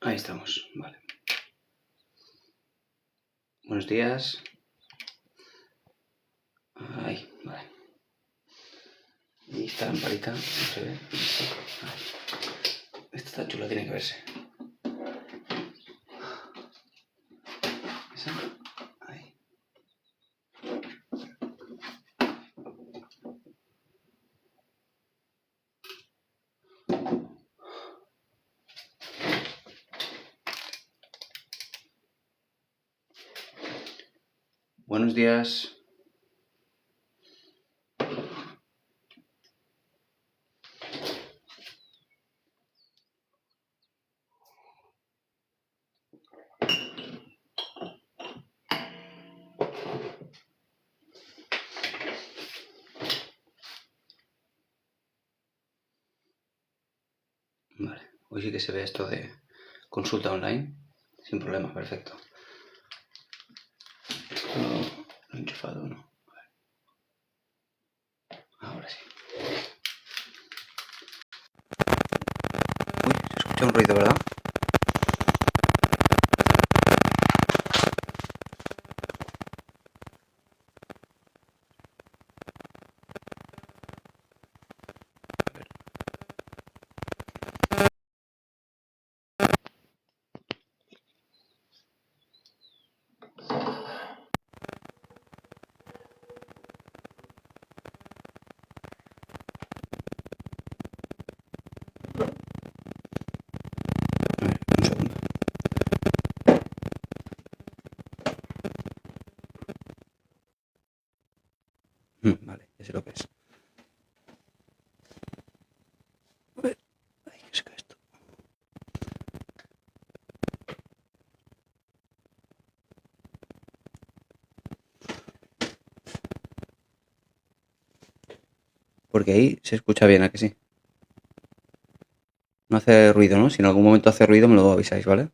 Ahí estamos, vale. Buenos días. Ahí, vale. Y esta lamparita, no se ve. Esta está chula, tiene que verse. Esa, ahí. Buenos días. Vale, hoy sí que se ve esto de consulta online, sin problema, perfecto. ¿Lo he enchufado o no? Vale. Ahora sí. Uy, se escucha un ruido, ¿verdad? A ver, un segundo. Vale, ya sé lo que es. A ver, ay, ¿qué es esto? Porque ahí se escucha bien, ¿a que sí? No hace ruido, ¿no? Si en algún momento hace ruido me lo avisáis, ¿vale?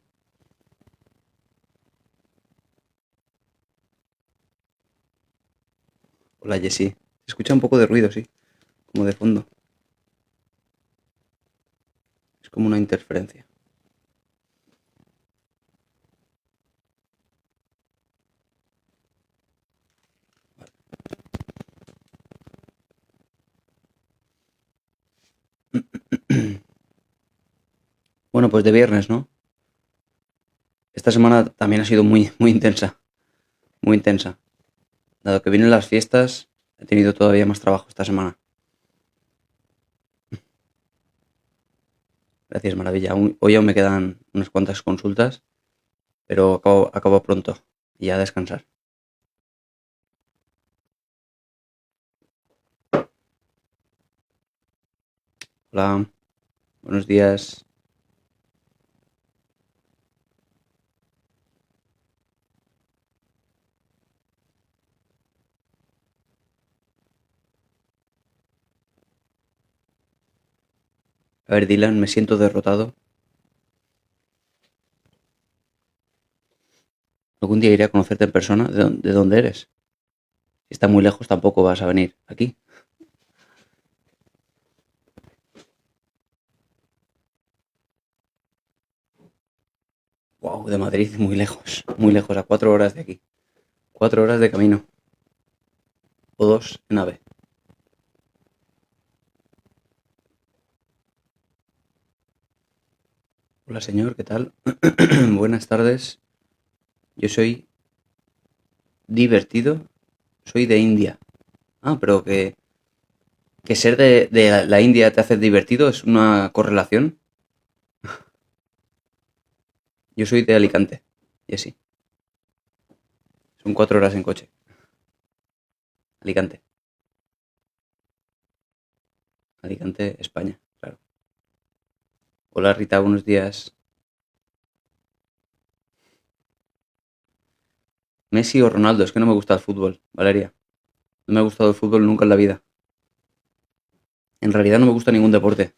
Hola, Jessie. Se escucha un poco de ruido, sí. Como de fondo. Es como una interferencia. Bueno, pues de viernes, ¿no? Esta semana también ha sido muy intensa. Muy intensa. Dado que vienen las fiestas, he tenido todavía más trabajo esta semana. Gracias, maravilla. Hoy aún me quedan unas cuantas consultas, pero acabo pronto. Y ya a descansar. Hola, buenos días. A ver, Dylan, me siento derrotado. Algún día iré a conocerte en persona. ¿De dónde eres? Si está muy lejos, tampoco vas a venir aquí. Wow, de Madrid, muy lejos, a 4 horas de aquí. 4 horas de camino. O 2 en AVE. Hola, señor, ¿qué tal? Buenas tardes. Yo soy divertido. Soy de India. Ah, pero que ser de la India te hace divertido es una correlación. Yo soy de Alicante. y así. Son 4 horas en coche. Alicante. Alicante, España, claro. Hola Rita, buenos días. Messi o Ronaldo, es que no me gusta el fútbol, Valeria. No me ha gustado el fútbol nunca en la vida. En realidad no me gusta ningún deporte.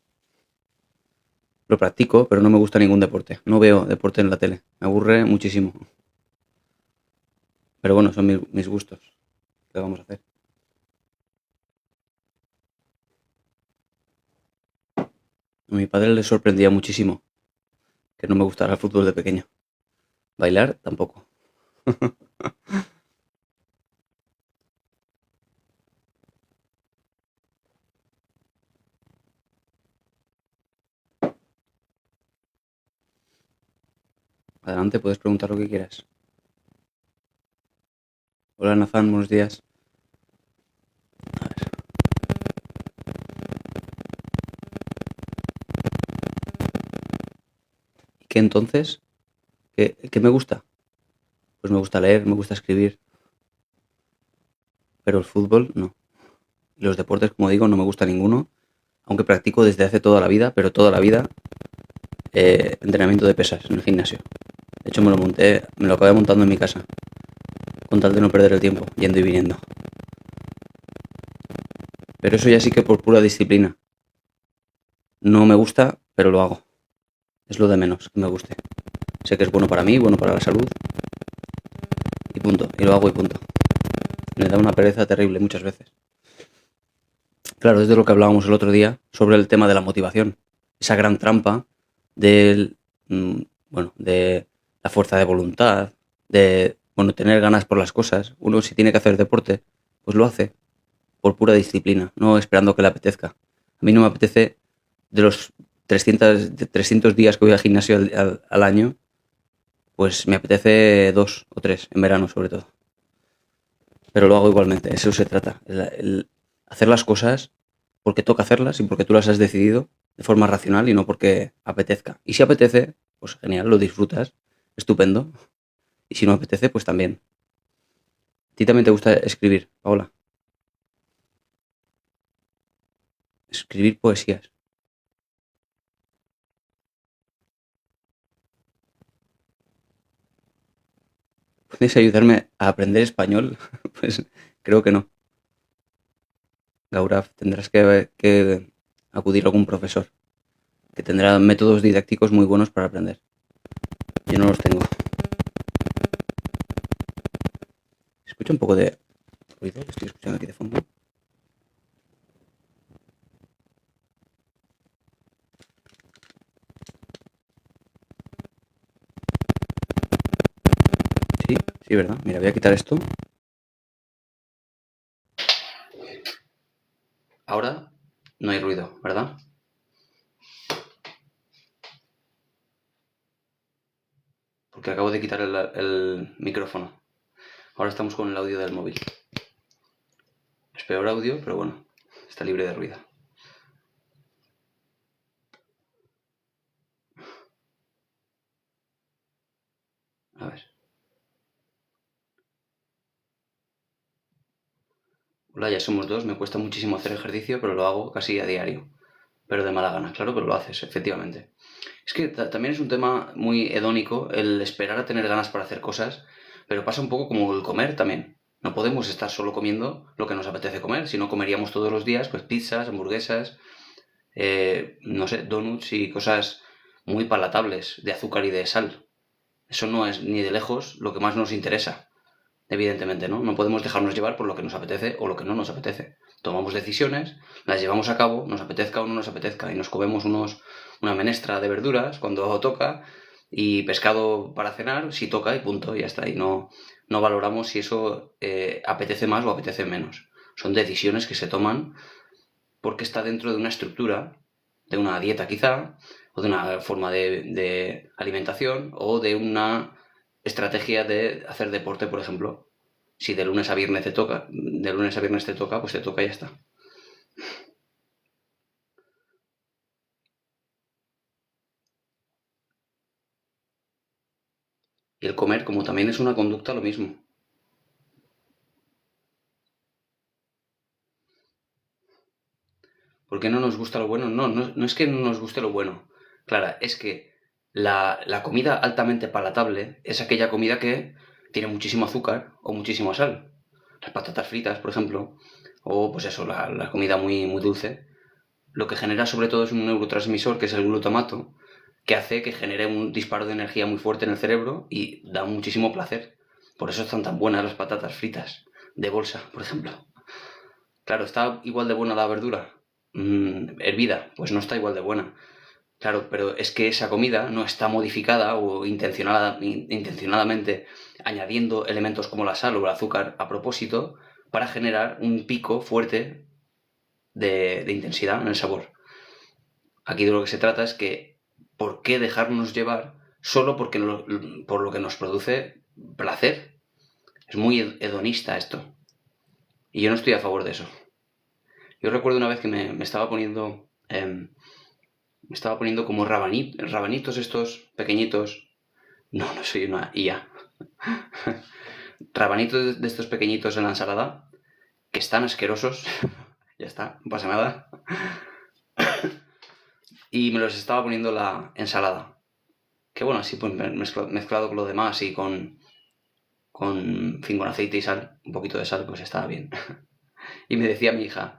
Lo practico, pero no me gusta ningún deporte. No veo deporte en la tele. Me aburre muchísimo. Pero bueno, son mis gustos. ¿Qué vamos a hacer? A mi padre le sorprendía muchísimo que no me gustara el fútbol de pequeño. Bailar tampoco. Adelante, puedes preguntar lo que quieras. Hola Nathan, buenos días. A ver. ¿Y qué entonces? ¿Qué me gusta? Pues me gusta leer, me gusta escribir, pero el fútbol no. Y los deportes, como digo, no me gusta ninguno, aunque practico desde hace toda la vida, pero toda la vida, entrenamiento de pesas en el gimnasio. De hecho, me lo acabé montando en mi casa, con tal de no perder el tiempo, yendo y viniendo. Pero eso ya sí que por pura disciplina. No me gusta, pero lo hago. Es lo de menos, que me guste. Sé que es bueno para mí, bueno para la salud, y punto. Y lo hago y punto. Me da una pereza terrible muchas veces. Claro, es de lo que hablábamos el otro día sobre el tema de la motivación. Esa gran trampa del, mm, bueno, de la fuerza de voluntad, de, bueno, tener ganas por las cosas. Uno si tiene que hacer deporte, pues lo hace por pura disciplina, no esperando que le apetezca. A mí no me apetece de los 300 días que voy al gimnasio al año, pues me apetece 2 o 3, en verano sobre todo. Pero lo hago igualmente, eso se trata. El hacer las cosas porque toca hacerlas y porque tú las has decidido de forma racional y no porque apetezca. Y si apetece, pues genial, lo disfrutas, estupendo. Y si no apetece, pues también. ¿A ti también te gusta escribir, Paola? Escribir poesías. ¿Puedes ayudarme a aprender español? Pues creo que no. Laura, tendrás que acudir a algún profesor que tendrá métodos didácticos muy buenos para aprender. Yo no los tengo. Escucho un poco de ruido que estoy escuchando aquí de fondo. Sí, sí, ¿verdad? Mira, voy a quitar esto. Ahora no hay ruido, ¿verdad? Porque acabo de quitar el micrófono. Ahora estamos con el audio del móvil. Es peor audio, pero bueno, está libre de ruido. A ver. Hola, ya somos dos. Me cuesta muchísimo hacer ejercicio, pero lo hago casi a diario. Pero de mala gana, claro, pero lo haces, efectivamente. Es que también es un tema muy hedónico el esperar a tener ganas para hacer cosas, pero pasa un poco como el comer también. No podemos estar solo comiendo lo que nos apetece comer, si no comeríamos todos los días pues pizzas, hamburguesas, no sé, donuts y cosas muy palatables de azúcar y de sal. Eso no es ni de lejos lo que más nos interesa, evidentemente, ¿no? No podemos dejarnos llevar por lo que nos apetece o lo que no nos apetece. Tomamos decisiones, las llevamos a cabo, nos apetezca o no nos apetezca, y nos comemos una menestra de verduras cuando toca y pescado para cenar si toca y punto, y ya está. Y no valoramos si eso apetece más o apetece menos. Son decisiones que se toman porque está dentro de una estructura, de una dieta quizá, o de una forma de alimentación, o de una estrategia de hacer deporte, por ejemplo. Si de lunes a viernes te toca, de lunes a viernes te toca, pues te toca y ya está. Y el comer, como también es una conducta, lo mismo. ¿Por qué no nos gusta lo bueno? No, no es que no nos guste lo bueno. Clara, es que la comida altamente palatable es aquella comida que tiene muchísimo azúcar o muchísima sal. Las patatas fritas, por ejemplo, o pues eso, la comida muy dulce. Lo que genera sobre todo es un neurotransmisor, que es el glutamato, que hace que genere un disparo de energía muy fuerte en el cerebro y da muchísimo placer. Por eso están tan buenas las patatas fritas de bolsa, por ejemplo. Claro, ¿está igual de buena la verdura? Hervida, pues no está igual de buena. Claro, pero es que esa comida no está modificada o intencionadamente añadiendo elementos como la sal o el azúcar a propósito para generar un pico fuerte de intensidad en el sabor. Aquí de lo que se trata es que ¿por qué dejarnos llevar solo por lo que nos produce placer? Es muy hedonista esto. Y yo no estoy a favor de eso. Yo recuerdo una vez que me estaba poniendo. Me estaba poniendo como rabanitos estos pequeñitos. No, no soy una IA. Rabanitos de estos pequeñitos en la ensalada. Que están asquerosos. Ya está, no pasa nada. Y me los estaba poniendo la ensalada. Que bueno, así pues mezclado con lo demás y en fin, con aceite y sal, un poquito de sal, pues estaba bien. Y me decía mi hija,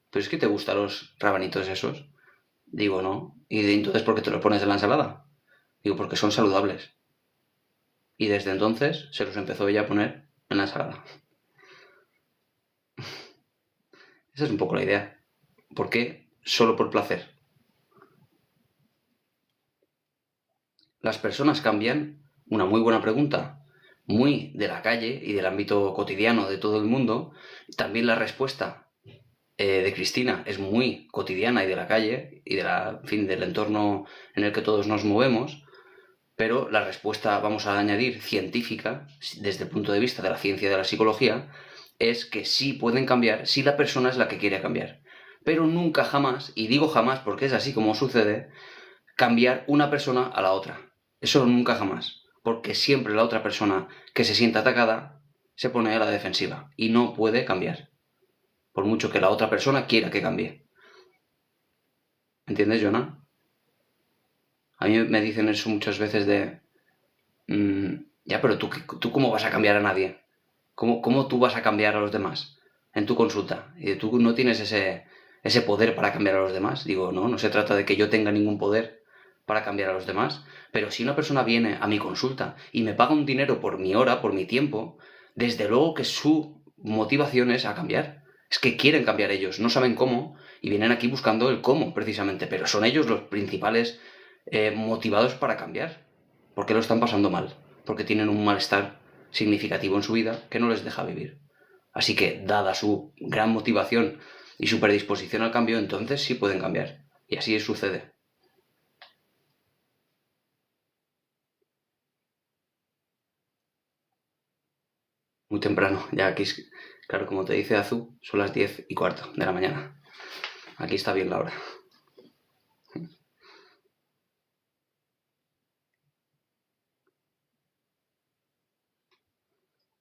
¿pero es que te gustan los rabanitos esos? Digo, no. Y entonces, ¿por qué te los pones en la ensalada? Digo, porque son saludables. Y desde entonces se los empezó ella a poner en la ensalada. Esa es un poco la idea. ¿Por qué? Solo por placer. ¿Las personas cambian? Una muy buena pregunta. Muy de la calle y del ámbito cotidiano de todo el mundo. También la respuesta de Cristina es muy cotidiana y de la calle y en fin, del entorno en el que todos nos movemos, pero la respuesta, vamos a añadir, científica, desde el punto de vista de la ciencia y de la psicología, es que sí pueden cambiar si la persona es la que quiere cambiar. Pero nunca jamás, y digo jamás porque es así como sucede, cambiar una persona a la otra. Eso nunca jamás. Porque siempre la otra persona que se sienta atacada se pone a la defensiva y no puede cambiar. Por mucho que la otra persona quiera que cambie. ¿Entiendes, Jonah? A mí me dicen eso muchas veces de... ya, pero tú ¿cómo vas a cambiar a nadie? ¿Cómo tú vas a cambiar a los demás en tu consulta? Y tú no tienes ese poder para cambiar a los demás. Digo, no se trata de que yo tenga ningún poder para cambiar a los demás. Pero si una persona viene a mi consulta y me paga un dinero por mi hora, por mi tiempo, desde luego que su motivación es a cambiar. Es que quieren cambiar ellos, no saben cómo y vienen aquí buscando el cómo, precisamente. Pero son ellos los principales motivados para cambiar. Porque lo están pasando mal. Porque tienen un malestar significativo en su vida que no les deja vivir. Así que, dada su gran motivación y su predisposición al cambio, entonces sí pueden cambiar. Y así sucede. Muy temprano. Ya aquí, claro, como te dice Azul, son las 10:15 de la mañana. Aquí está bien la hora.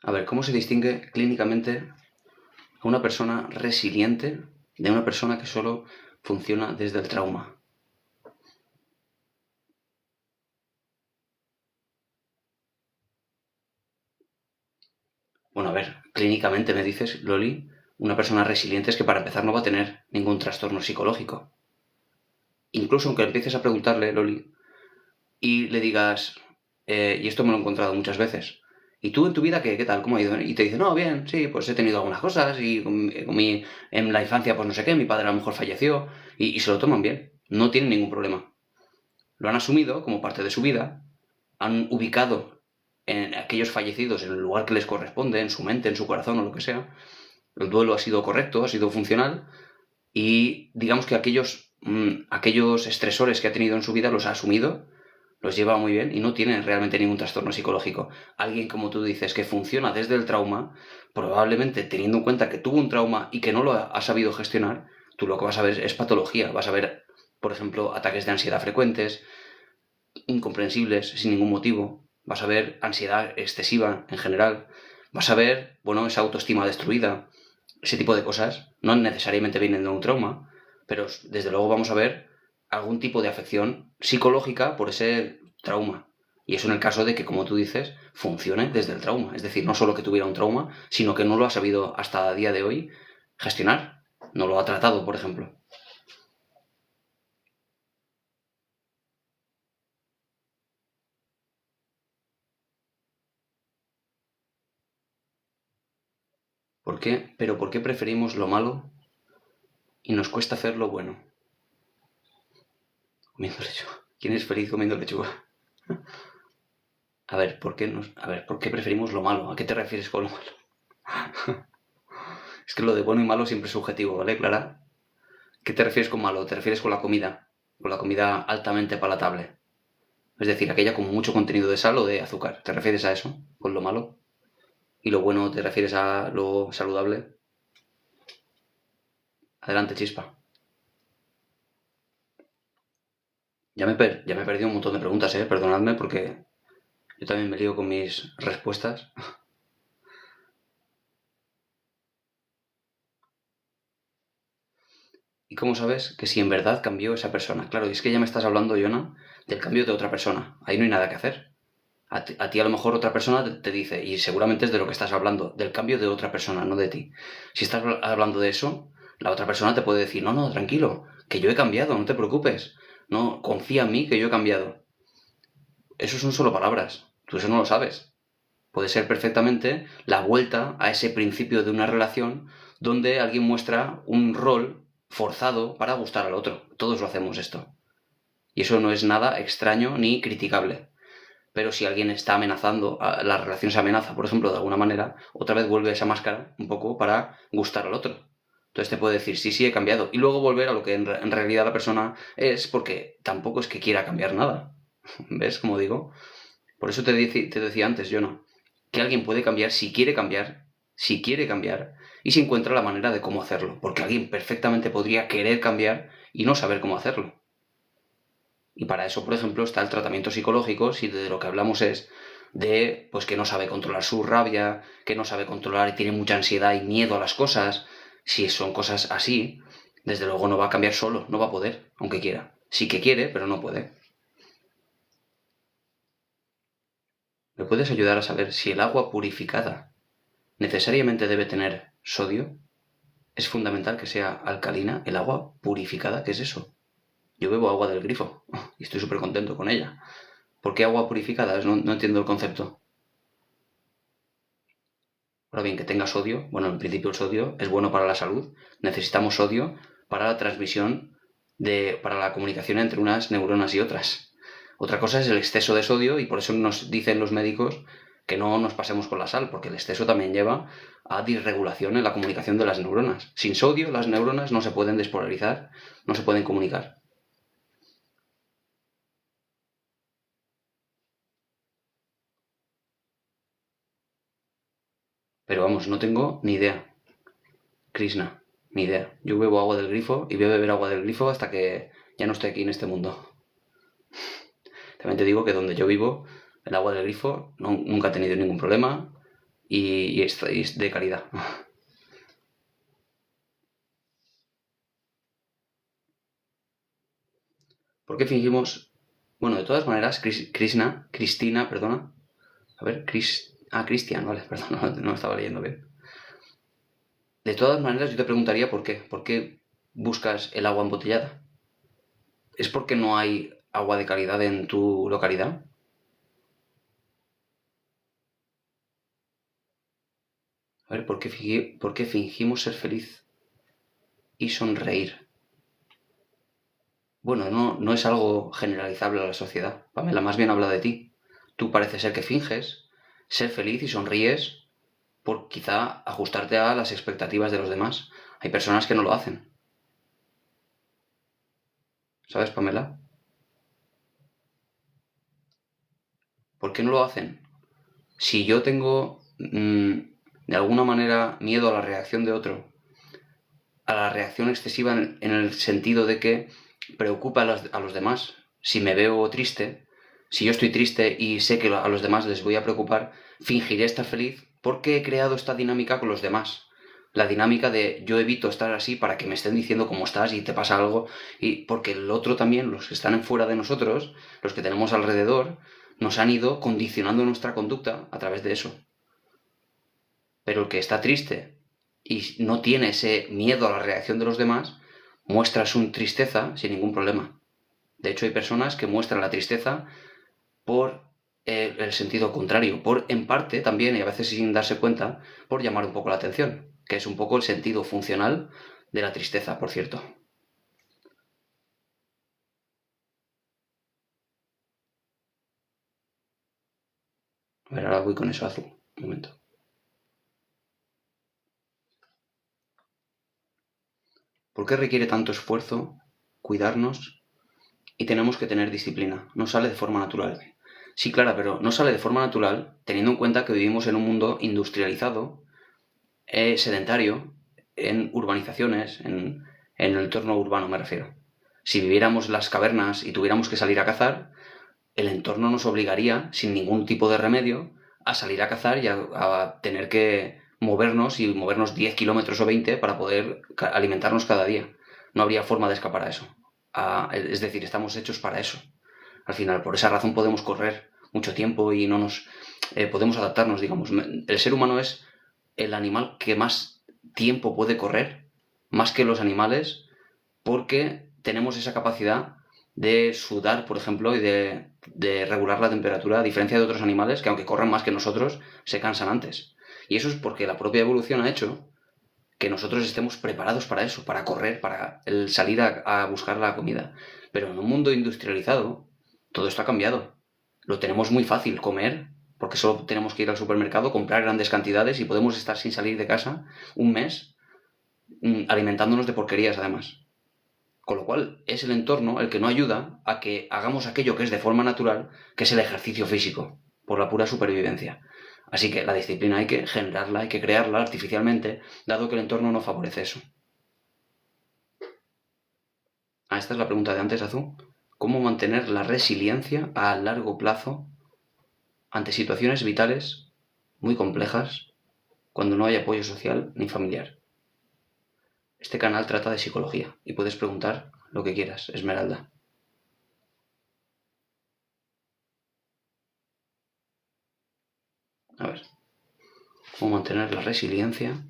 A ver, ¿cómo se distingue clínicamente a una persona resiliente de una persona que solo funciona desde el trauma? Bueno, a ver, clínicamente me dices, Loli, una persona resiliente es que para empezar no va a tener ningún trastorno psicológico. Incluso aunque empieces a preguntarle, Loli, y le digas, y esto me lo he encontrado muchas veces, ¿y tú en tu vida qué tal? ¿Cómo ha ido? Y te dice, no, bien, sí, pues he tenido algunas cosas y en la infancia pues no sé qué, mi padre a lo mejor falleció y se lo toman bien, no tienen ningún problema. Lo han asumido como parte de su vida, han ubicado en aquellos fallecidos en el lugar que les corresponde, en su mente, en su corazón o lo que sea. El duelo ha sido correcto, ha sido funcional y digamos que aquellos estresores que ha tenido en su vida los ha asumido, los lleva muy bien y no tiene realmente ningún trastorno psicológico. Alguien, como tú dices, que funciona desde el trauma, probablemente teniendo en cuenta que tuvo un trauma y que no lo ha sabido gestionar, tú lo que vas a ver es patología. Vas a ver, por ejemplo, ataques de ansiedad frecuentes, incomprensibles, sin ningún motivo. vas a ver ansiedad excesiva en general, vas a ver, bueno, esa autoestima destruida, ese tipo de cosas. No necesariamente vienen de un trauma, pero desde luego vamos a ver algún tipo de afección psicológica por ese trauma. Y eso en el caso de que, como tú dices, funcione desde el trauma. Es decir, no solo que tuviera un trauma, sino que no lo ha sabido hasta el día de hoy gestionar. No lo ha tratado, por ejemplo. ¿Por qué? Pero ¿por qué preferimos lo malo y nos cuesta hacer lo bueno? Comiendo lechuga. ¿Quién es feliz comiendo lechuga? ¿Por qué preferimos lo malo? ¿A qué te refieres con lo malo? Es que lo de bueno y malo siempre es subjetivo, ¿vale, Clara? ¿Qué te refieres con malo? ¿Te refieres con la comida? Con la comida altamente palatable. Es decir, aquella con mucho contenido de sal o de azúcar. ¿Te refieres a eso? ¿Con lo malo? ¿Y lo bueno te refieres a lo saludable? Adelante, chispa. Ya me he perdido un montón de preguntas, perdonadme porque yo también me lío con mis respuestas. ¿Y cómo sabes que si en verdad cambió esa persona? Claro, y es que ya me estás hablando, Jonah, del cambio de otra persona. Ahí no hay nada que hacer. A ti a lo mejor otra persona te dice, y seguramente es de lo que estás hablando, del cambio de otra persona, no de ti. Si estás hablando de eso, la otra persona te puede decir, no, no, tranquilo, que yo he cambiado, no te preocupes. No, confía en mí que yo he cambiado. Eso son solo palabras. Tú eso no lo sabes. Puede ser perfectamente la vuelta a ese principio de una relación donde alguien muestra un rol forzado para gustar al otro. Todos lo hacemos esto. Y eso no es nada extraño ni criticable. Pero si alguien está amenazando, la relación se amenaza, por ejemplo, de alguna manera, otra vez vuelve esa máscara un poco para gustar al otro. Entonces te puede decir, sí, sí, he cambiado. Y luego volver a lo que en realidad la persona es, porque tampoco es que quiera cambiar nada. ¿Ves? Como digo. Por eso te decía antes, yo no. Que alguien puede cambiar si quiere cambiar, y si encuentra la manera de cómo hacerlo. Porque alguien perfectamente podría querer cambiar y no saber cómo hacerlo. Y para eso, por ejemplo, está el tratamiento psicológico, si de lo que hablamos es de pues que no sabe controlar su rabia, que no sabe controlar y tiene mucha ansiedad y miedo a las cosas. Si son cosas así, desde luego no va a cambiar solo, no va a poder, aunque quiera. Sí que quiere, pero no puede. ¿Me puedes ayudar a saber si el agua purificada necesariamente debe tener sodio? ¿Es fundamental que sea alcalina el agua purificada? ¿Qué es eso? Yo bebo agua del grifo y estoy súper contento con ella. ¿Por qué agua purificada? No entiendo el concepto. Ahora bien, que tenga sodio, bueno, en principio el sodio es bueno para la salud. Necesitamos sodio para la transmisión para la comunicación entre unas neuronas y otras. Otra cosa es el exceso de sodio y por eso nos dicen los médicos que no nos pasemos con la sal, porque el exceso también lleva a disregulación en la comunicación de las neuronas. Sin sodio las neuronas no se pueden despolarizar, no se pueden comunicar. Pero vamos, no tengo ni idea. Krishna, ni idea. Yo bebo agua del grifo y voy a beber agua del grifo hasta que ya no esté aquí en este mundo. También te digo que donde yo vivo, el agua del grifo nunca ha tenido ningún problema y es de calidad. ¿Por qué fingimos? Bueno, de todas maneras, Cristina, perdona. A ver, Cristian, vale, perdón, no estaba leyendo bien. De todas maneras, yo te preguntaría por qué. ¿Por qué buscas el agua embotellada? ¿Es porque no hay agua de calidad en tu localidad? A ver, por qué fingimos ser feliz y sonreír? Bueno, no es algo generalizable a la sociedad. Pamela, más bien habla de ti. Tú parece ser que finges ser feliz y sonríes por quizá ajustarte a las expectativas de los demás. Hay personas que no lo hacen. ¿Sabes, Pamela? ¿Por qué no lo hacen? Si yo tengo de alguna manera miedo a la reacción de otro, a la reacción excesiva en el sentido de que preocupa a los demás. Si me veo triste, Si yo estoy triste y sé que a los demás les voy a preocupar, fingiré estar feliz porque he creado esta dinámica con los demás. La dinámica de yo evito estar así para que me estén diciendo cómo estás y te pasa algo, y porque el otro también, los que están fuera de nosotros, los que tenemos alrededor, nos han ido condicionando nuestra conducta a través de eso. Pero el que está triste y no tiene ese miedo a la reacción de los demás, muestra su tristeza sin ningún problema. De hecho, hay personas que muestran la tristeza por el sentido contrario, por en parte también, y a veces sin darse cuenta, por llamar un poco la atención, que es un poco el sentido funcional de la tristeza, por cierto. A ver, ahora voy con eso azul. Un momento. ¿Por qué requiere tanto esfuerzo cuidarnos y tenemos que tener disciplina? No sale de forma natural. Sí, claro, pero no sale de forma natural teniendo en cuenta que vivimos en un mundo industrializado, sedentario, en urbanizaciones, en el entorno urbano me refiero. Si viviéramos en las cavernas y tuviéramos que salir a cazar, el entorno nos obligaría, sin ningún tipo de remedio, a salir a cazar y a tener que movernos y movernos 10 kilómetros o 20 para poder alimentarnos cada día. No habría forma de escapar a eso. Es decir, estamos hechos para eso. Al final, por esa razón podemos correr mucho tiempo y no nos podemos adaptarnos, digamos. El ser humano es el animal que más tiempo puede correr, más que los animales, porque tenemos esa capacidad de sudar, por ejemplo, y de regular la temperatura, a diferencia de otros animales que aunque corran más que nosotros, se cansan antes. Y eso es porque la propia evolución ha hecho que nosotros estemos preparados para eso, para correr, para el salir a buscar la comida. Pero en un mundo industrializado, todo esto ha cambiado. Lo tenemos muy fácil, comer, porque solo tenemos que ir al supermercado, comprar grandes cantidades y podemos estar sin salir de casa un mes alimentándonos de porquerías además. Con lo cual es el entorno el que no ayuda a que hagamos aquello que es de forma natural, que es el ejercicio físico, por la pura supervivencia. Así que la disciplina hay que generarla, hay que crearla artificialmente, dado que el entorno no favorece eso. Esta es la pregunta de antes, Azul. ¿Cómo mantener la resiliencia a largo plazo ante situaciones vitales muy complejas cuando no hay apoyo social ni familiar? Este canal trata de psicología y puedes preguntar lo que quieras, Esmeralda. A ver, ¿cómo mantener la resiliencia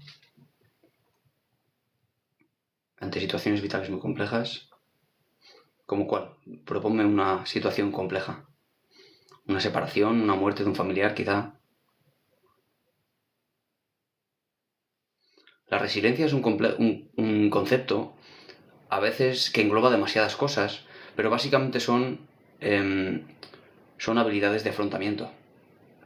ante situaciones vitales muy complejas? ¿Cómo cuál? Proponme una situación compleja. Una separación, una muerte de un familiar, quizá. La resiliencia es un concepto a veces que engloba demasiadas cosas, pero básicamente son habilidades de afrontamiento,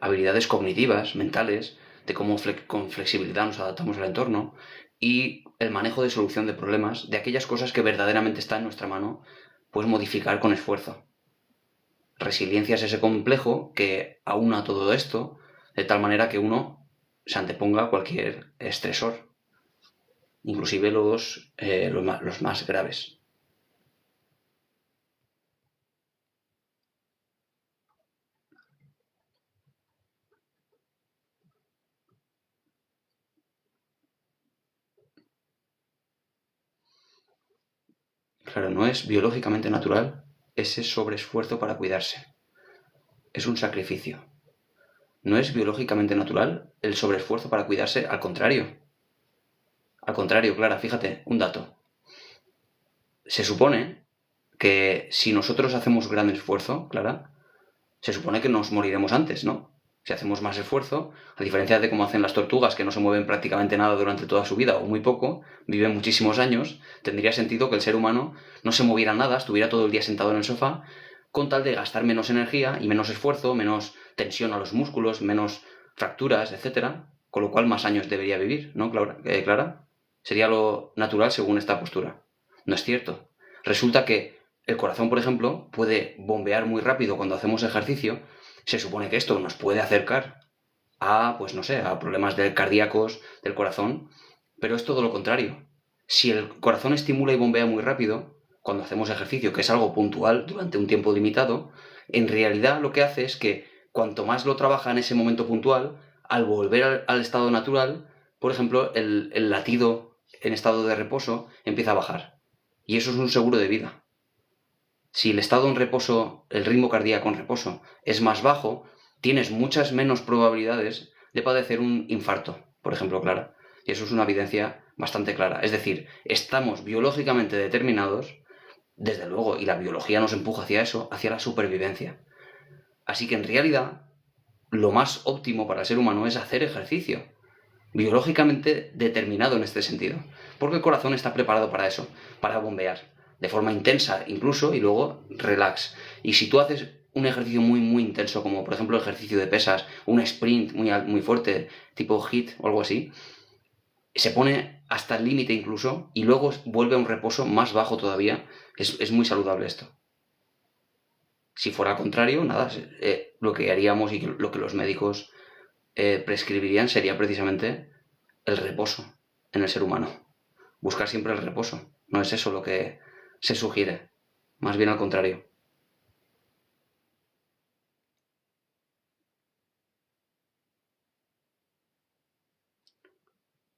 habilidades cognitivas, mentales, de cómo con flexibilidad nos adaptamos al entorno y el manejo de solución de problemas, de aquellas cosas que verdaderamente están en nuestra mano, pues modificar con esfuerzo. Resiliencia es ese complejo que aúna todo esto de tal manera que uno se anteponga a cualquier estresor, inclusive los más graves. Claro, no es biológicamente natural ese sobreesfuerzo para cuidarse. Es un sacrificio. No es biológicamente natural el sobreesfuerzo para cuidarse, al contrario. Al contrario, Clara, fíjate, un dato. Se supone que si nosotros hacemos gran esfuerzo, Clara, se supone que nos moriremos antes, ¿no? Si hacemos más esfuerzo, a diferencia de cómo hacen las tortugas, que no se mueven prácticamente nada durante toda su vida o muy poco, viven muchísimos años, tendría sentido que el ser humano no se moviera nada, estuviera todo el día sentado en el sofá, con tal de gastar menos energía y menos esfuerzo, menos tensión a los músculos, menos fracturas, etcétera, con lo cual más años debería vivir, ¿no, Clara? Sería lo natural según esta postura. No es cierto. Resulta que el corazón, por ejemplo, puede bombear muy rápido cuando hacemos ejercicio. Se supone que esto nos puede acercar a, pues no sé, a problemas cardíacos del corazón, pero es todo lo contrario. Si el corazón estimula y bombea muy rápido, cuando hacemos ejercicio, que es algo puntual durante un tiempo limitado, En realidad lo que hace es que cuanto más lo trabaja en ese momento puntual, al volver al estado natural, por ejemplo, el latido en estado de reposo empieza a bajar. Y eso es un seguro de vida. Si el estado en reposo, el ritmo cardíaco en reposo, es más bajo, tienes muchas menos probabilidades de padecer un infarto, por ejemplo, clara. Y eso es una evidencia bastante clara. Es decir, estamos biológicamente determinados, desde luego, y la biología nos empuja hacia eso, hacia la supervivencia. Así que en realidad, lo más óptimo para el ser humano es hacer ejercicio, biológicamente determinado en este sentido, porque el corazón está preparado para eso, para bombear, de forma intensa incluso, y luego relax. Y si tú haces un ejercicio muy intenso, como por ejemplo el ejercicio de pesas, un sprint muy fuerte, tipo HIIT o algo así, se pone hasta el límite incluso, y luego vuelve a un reposo más bajo todavía. Es muy saludable esto. Si fuera al contrario, nada, lo que haríamos y lo que los médicos prescribirían sería precisamente el reposo en el ser humano. Buscar siempre el reposo. No es eso lo que se sugiere. Más bien al contrario.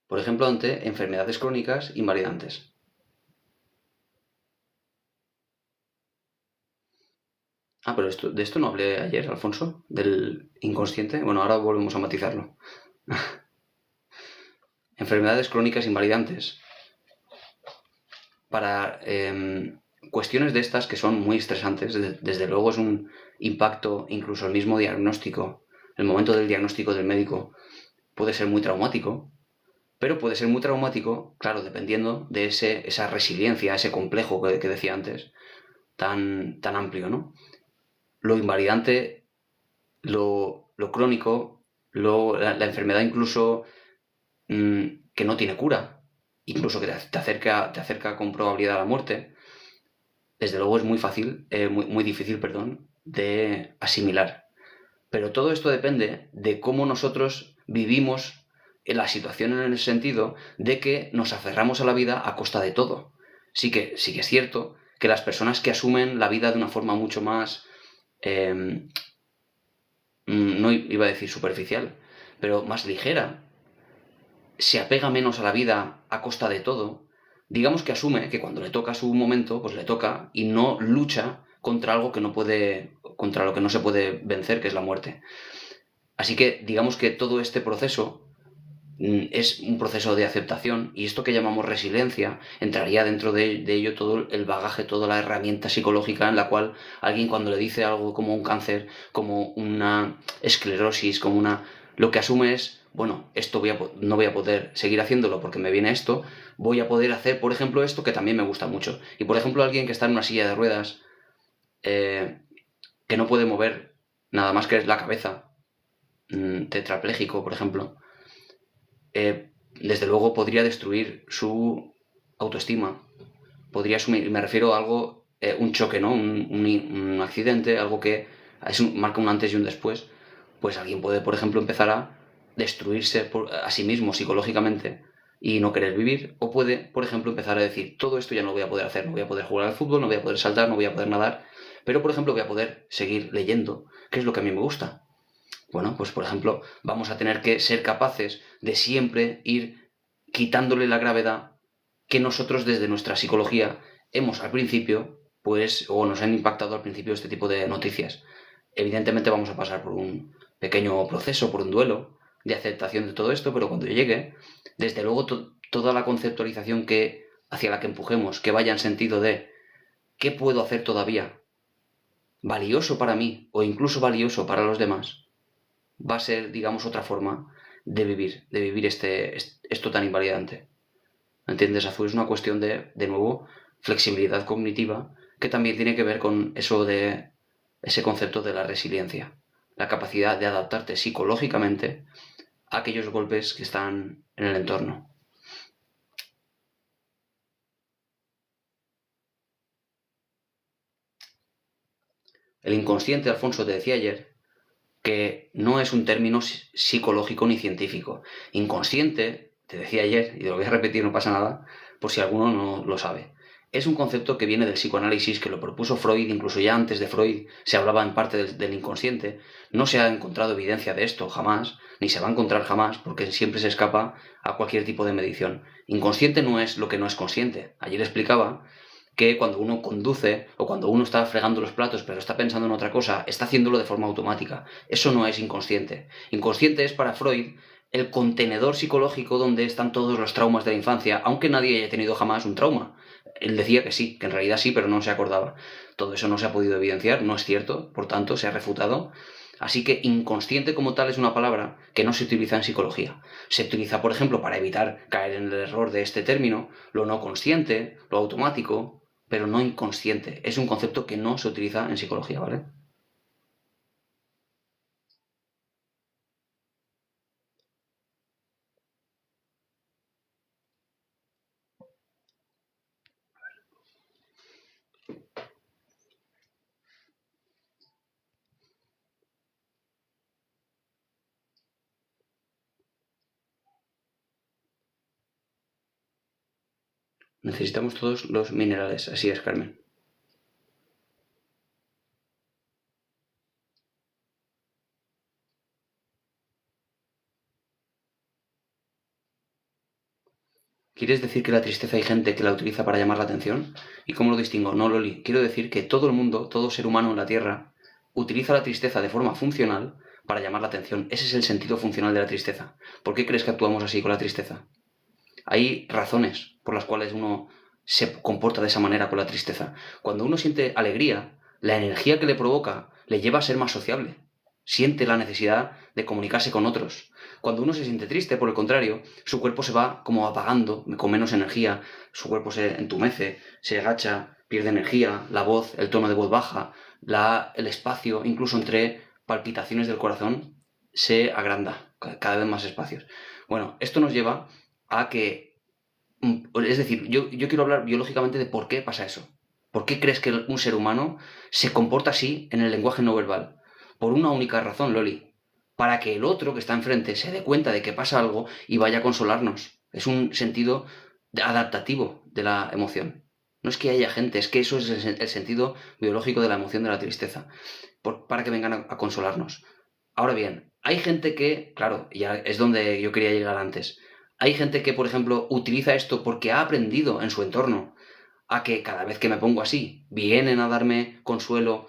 Por ejemplo, ante enfermedades crónicas invalidantes. Ah, pero de esto no hablé ayer, Alfonso, del inconsciente. Bueno, ahora volvemos a matizarlo. Enfermedades crónicas invalidantes. Para cuestiones de estas que son muy estresantes, desde luego es un impacto, incluso el mismo diagnóstico, el momento del diagnóstico del médico puede ser muy traumático, pero puede ser muy traumático, claro, dependiendo de esa resiliencia, ese complejo que decía antes, tan amplio, ¿no? Lo invalidante, lo crónico, la enfermedad incluso que no tiene cura, incluso que te acerca con probabilidad a la muerte, desde luego es muy fácil, muy difícil, perdón, de asimilar. Pero todo esto depende de cómo nosotros vivimos en la situación en el sentido de que nos aferramos a la vida a costa de todo. Sí que es cierto que las personas que asumen la vida de una forma mucho más, no iba a decir superficial, pero más ligera, se apega menos a la vida a costa de todo, digamos que asume que cuando le toca su momento, pues le toca y no lucha contra algo que no puede, contra lo que no se puede vencer, que es la muerte. Así que digamos que todo este proceso es un proceso de aceptación, y esto que llamamos resiliencia entraría dentro de ello todo el bagaje, toda la herramienta psicológica en la cual alguien, cuando le dice algo como un cáncer, como una esclerosis, como lo que asume es, bueno, esto no voy a poder seguir haciéndolo porque me viene esto, voy a poder hacer, por ejemplo, esto que también me gusta mucho. Y por ejemplo, alguien que está en una silla de ruedas, que no puede mover nada más que la cabeza, tetrapléjico, por ejemplo, desde luego podría destruir su autoestima. Podría asumir, me refiero a algo, un choque, ¿no? Un accidente, algo que marca un antes y un después. Pues alguien puede, por ejemplo, empezar a destruirse a sí mismo psicológicamente y no querer vivir. O puede, por ejemplo, empezar a decir, todo esto ya no lo voy a poder hacer, no voy a poder jugar al fútbol, no voy a poder saltar, no voy a poder nadar, pero, por ejemplo, voy a poder seguir leyendo, que es lo que a mí me gusta. Bueno, pues por ejemplo, vamos a tener que ser capaces de siempre ir quitándole la gravedad que nosotros desde nuestra psicología hemos al principio, pues, o nos han impactado al principio este tipo de noticias. Evidentemente vamos a pasar por un pequeño proceso, por un duelo de aceptación de todo esto, pero cuando llegue, desde luego toda la conceptualización hacia la que empujemos, que vaya en sentido de ¿qué puedo hacer todavía valioso para mí o incluso valioso para los demás? Va a ser, digamos, otra forma de vivir esto tan invalidante. ¿Entiendes, Azul? Es una cuestión de nuevo, flexibilidad cognitiva, que también tiene que ver con eso de ese concepto de la resiliencia, la capacidad de adaptarte psicológicamente a aquellos golpes que están en el entorno. El inconsciente, Alfonso, te decía ayer, que no es un término psicológico ni científico. Inconsciente, te decía ayer, y te lo voy a repetir, no pasa nada, por si alguno no lo sabe. es un concepto que viene del psicoanálisis, que lo propuso Freud, incluso ya antes de Freud se hablaba en parte del inconsciente. No se ha encontrado evidencia de esto jamás, ni se va a encontrar jamás, porque siempre se escapa a cualquier tipo de medición. Inconsciente no es lo que no es consciente. Ayer explicaba que cuando uno conduce o cuando uno está fregando los platos pero está pensando en otra cosa, está haciéndolo de forma automática. Eso no es inconsciente. Inconsciente es para Freud el contenedor psicológico donde están todos los traumas de la infancia, aunque nadie haya tenido jamás un trauma. Él decía que sí, que en realidad sí, pero no se acordaba. Todo eso no se ha podido evidenciar, no es cierto, por tanto, se ha refutado. Así que inconsciente como tal es una palabra que no se utiliza en psicología. Se utiliza, por ejemplo, para evitar caer en el error de este término, lo no consciente, lo automático, pero no inconsciente. Es un concepto que no se utiliza en psicología, ¿vale? Necesitamos todos los minerales, así es, Carmen. ¿Quieres decir que la tristeza hay gente que la utiliza para llamar la atención? ¿Y cómo lo distingo? No, Loli. Quiero decir que todo el mundo, todo ser humano en la Tierra, utiliza la tristeza de forma funcional para llamar la atención. Ese es el sentido funcional de la tristeza. ¿Por qué crees que actuamos así con la tristeza? Hay razones por las cuales uno se comporta de esa manera con la tristeza. Cuando uno siente alegría, la energía que le provoca le lleva a ser más sociable. Siente la necesidad de comunicarse con otros. Cuando uno se siente triste, por el contrario, su cuerpo se va como apagando, con menos energía, su cuerpo se entumece, se agacha, pierde energía, la voz, el tono de voz baja, el espacio, incluso entre palpitaciones del corazón, se agranda, cada vez más espacios. Bueno, esto nos lleva a que, es decir, yo quiero hablar biológicamente de por qué pasa eso. ¿Por qué crees que un ser humano se comporta así en el lenguaje no verbal? Por una única razón, Loli. Para que el otro que está enfrente se dé cuenta de que pasa algo y vaya a consolarnos. Es un sentido adaptativo de la emoción. No es que haya gente, es que eso es el sentido biológico de la emoción de la tristeza. Para que vengan a consolarnos. Ahora bien, hay gente que, claro, ya es donde yo quería llegar antes. Hay gente que, por ejemplo, utiliza esto porque ha aprendido en su entorno a que cada vez que me pongo así, vienen a darme consuelo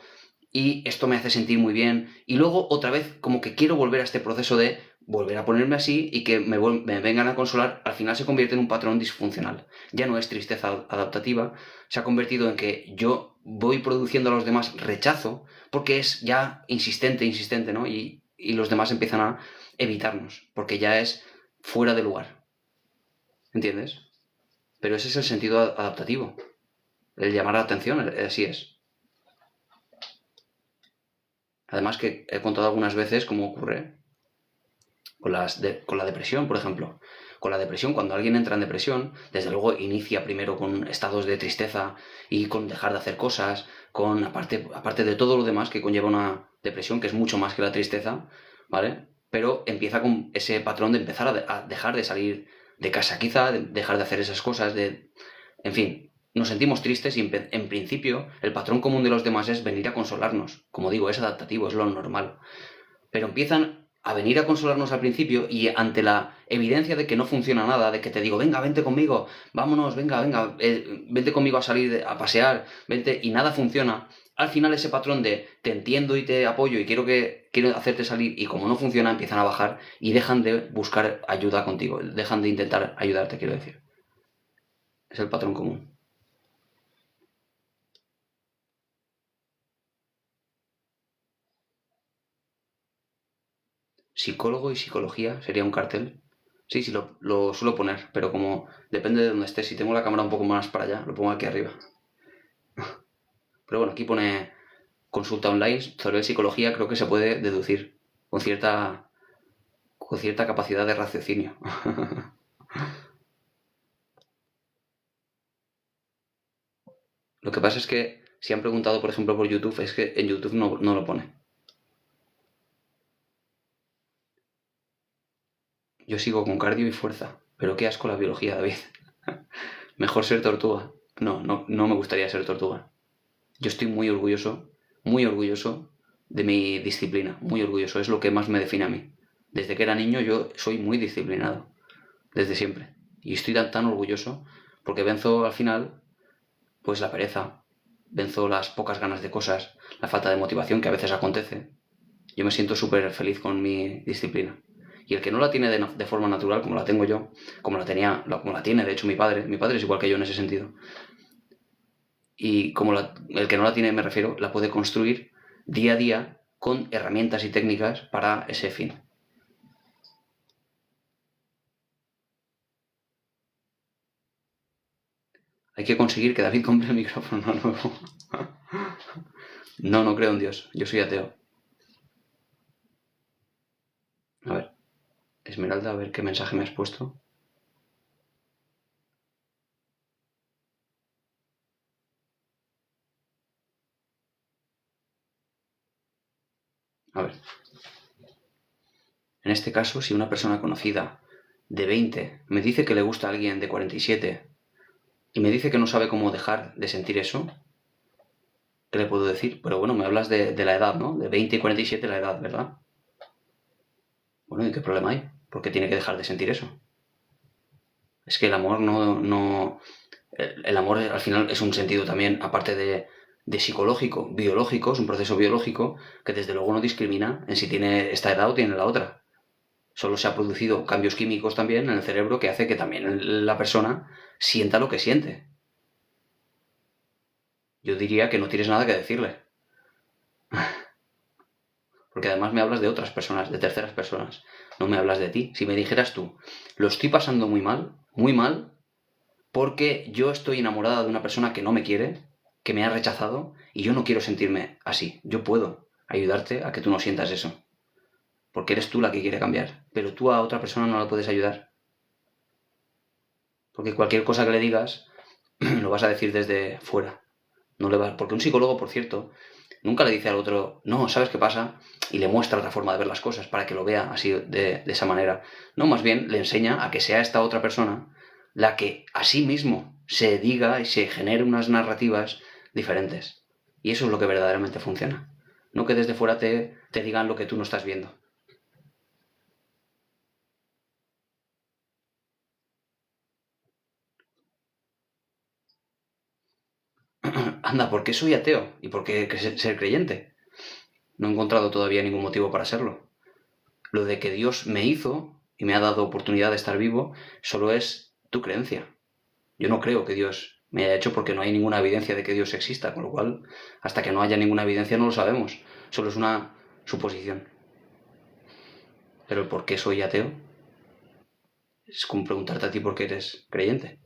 y esto me hace sentir muy bien. Y luego otra vez como que quiero volver a este proceso de volver a ponerme así y que me vengan a consolar, al final se convierte en un patrón disfuncional. Ya no es tristeza adaptativa, se ha convertido en que yo voy produciendo a los demás rechazo porque es ya insistente, insistente, ¿no? Y los demás empiezan a evitarnos porque ya es fuera de lugar. ¿Entiendes? Pero ese es el sentido adaptativo. El llamar la atención, así es. Además que he contado algunas veces cómo ocurre con la depresión, por ejemplo. Con la depresión, cuando alguien entra en depresión, desde luego inicia primero con estados de tristeza y con dejar de hacer cosas, con aparte de todo lo demás que conlleva una depresión, que es mucho más que la tristeza, ¿vale? Pero empieza con ese patrón de empezar a dejar de salir de casa, quizá, de dejar de hacer esas cosas, en fin, nos sentimos tristes y en principio el patrón común de los demás es venir a consolarnos. Como digo, es adaptativo, es lo normal. Pero empiezan a venir a consolarnos al principio y ante la evidencia de que no funciona nada, de que te digo, venga, vente conmigo, vámonos, venga, venga, vente conmigo a salir, a pasear, vente, y nada funciona, al final ese patrón de te entiendo y te apoyo y quiero hacerte salir y como no funciona empiezan a bajar y dejan de buscar ayuda contigo, dejan de intentar ayudarte, quiero decir. Es el patrón común. Psicólogo y psicología sería un cartel. Sí, sí, lo suelo poner, pero como depende de dónde esté, si tengo la cámara un poco más para allá, lo pongo aquí arriba. Pero bueno, aquí pone consulta online sobre psicología, creo que se puede deducir con cierta capacidad de raciocinio. Lo que pasa es que si han preguntado, por ejemplo, por YouTube, es que en YouTube no lo pone. Yo sigo con cardio y fuerza, pero qué asco la biología, David. Mejor ser tortuga. No me gustaría ser tortuga. Yo estoy muy orgulloso de mi disciplina, muy orgulloso. Es lo que más me define a mí. Desde que era niño yo soy muy disciplinado, desde siempre. Y estoy tan orgulloso porque venzo al final, pues la pereza, venzo las pocas ganas de cosas, la falta de motivación que a veces acontece. Yo me siento súper feliz con mi disciplina. Y el que no la tiene de forma natural, como la tengo yo, como la tiene de hecho mi padre es igual que yo en ese sentido. Y el que no la tiene, me refiero, la puede construir día a día con herramientas y técnicas para ese fin. Hay que conseguir que David compre el micrófono nuevo. No creo en Dios. Yo soy ateo. A ver, Esmeralda, a ver qué mensaje me has puesto. A ver. En este caso, si una persona conocida de 20 me dice que le gusta a alguien de 47 y me dice que no sabe cómo dejar de sentir eso, ¿qué le puedo decir? Pero bueno, me hablas de la edad, ¿no? De 20 y 47 la edad, ¿verdad? Bueno, ¿y qué problema hay? ¿Por qué tiene que dejar de sentir eso? Es que el amor no. El amor al final es un sentido también, aparte de psicológico, biológico, es un proceso biológico que desde luego no discrimina en si tiene esta edad o tiene la otra. Solo se ha producido cambios químicos también en el cerebro que hace que también la persona sienta lo que siente. Yo diría que no tienes nada que decirle. Porque además me hablas de otras personas, de terceras personas. No me hablas de ti. Si me dijeras tú, lo estoy pasando muy mal, porque yo estoy enamorada de una persona que no me quiere, que me ha rechazado, y yo no quiero sentirme así. Yo puedo ayudarte a que tú no sientas eso. Porque eres tú la que quiere cambiar. Pero tú a otra persona no la puedes ayudar. Porque cualquier cosa que le digas, lo vas a decir desde fuera. No le va. Porque un psicólogo, por cierto, nunca le dice al otro, no, ¿sabes qué pasa? Y le muestra otra forma de ver las cosas para que lo vea así de esa manera. No, más bien le enseña a que sea esta otra persona la que a sí mismo se diga y se genere unas narrativas diferentes. Y eso es lo que verdaderamente funciona. No que desde fuera te digan lo que tú no estás viendo. Anda, ¿por qué soy ateo? ¿Y por qué ser creyente? No he encontrado todavía ningún motivo para serlo. Lo de que Dios me hizo y me ha dado oportunidad de estar vivo solo es tu creencia. Yo no creo que Dios me haya hecho porque no hay ninguna evidencia de que Dios exista, con lo cual, hasta que no haya ninguna evidencia no lo sabemos. Solo es una suposición. Pero el por qué soy ateo es como preguntarte a ti por qué eres creyente.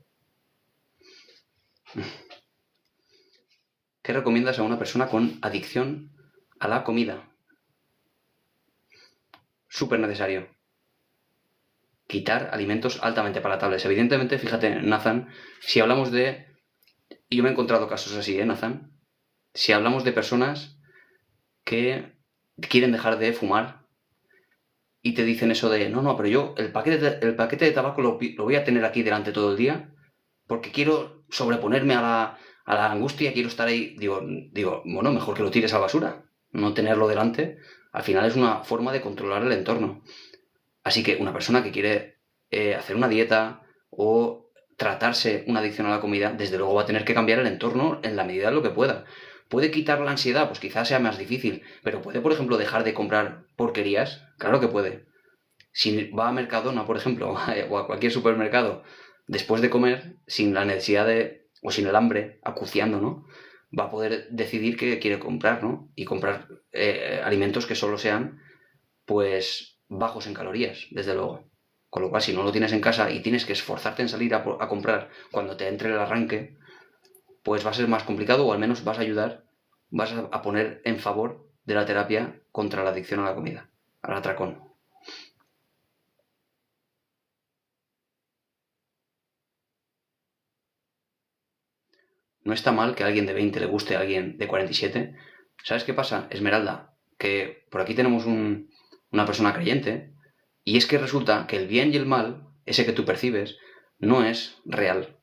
¿Qué recomiendas a una persona con adicción a la comida? Súper necesario. Quitar alimentos altamente palatables. Evidentemente, fíjate, Nathan, si hablamos de... Y yo me he encontrado casos así, Nathan? Si hablamos de personas que quieren dejar de fumar y te dicen eso de, no, pero yo el paquete de tabaco lo voy a tener aquí delante todo el día porque quiero sobreponerme a la angustia, quiero estar ahí, digo, bueno, mejor que lo tires a la basura, no tenerlo delante, al final es una forma de controlar el entorno. Así que una persona que quiere hacer una dieta o tratarse una adicción a la comida, desde luego va a tener que cambiar el entorno en la medida de lo que pueda. ¿Puede quitar la ansiedad? Pues quizás sea más difícil, pero ¿puede, por ejemplo, dejar de comprar porquerías? Claro que puede. Si va a Mercadona, por ejemplo, o a cualquier supermercado, después de comer, sin la necesidad o sin el hambre, acuciando, ¿no? Va a poder decidir qué quiere comprar, ¿no? Y comprar alimentos que solo sean, pues, bajos en calorías, desde luego. Con lo cual, si no lo tienes en casa y tienes que esforzarte en salir a comprar cuando te entre el arranque, pues va a ser más complicado o al menos vas a ayudar, vas a poner en favor de la terapia contra la adicción a la comida, al atracón. No está mal que a alguien de 20 le guste a alguien de 47. ¿Sabes qué pasa, Esmeralda? Que por aquí tenemos una persona creyente y es que resulta que el bien y el mal, ese que tú percibes, no es real.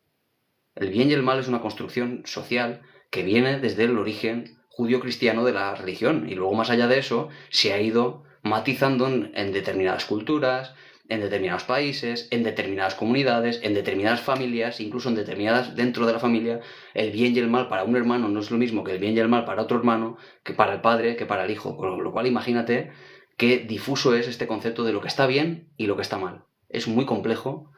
El bien y el mal es una construcción social que viene desde el origen judío-cristiano de la religión, y luego más allá de eso se ha ido matizando en determinadas culturas, en determinados países, en determinadas comunidades, en determinadas familias, incluso en determinadas dentro de la familia. El bien y el mal para un hermano no es lo mismo que el bien y el mal para otro hermano, que para el padre, que para el hijo. Con lo cual imagínate qué difuso es este concepto de lo que está bien y lo que está mal. Es muy complejo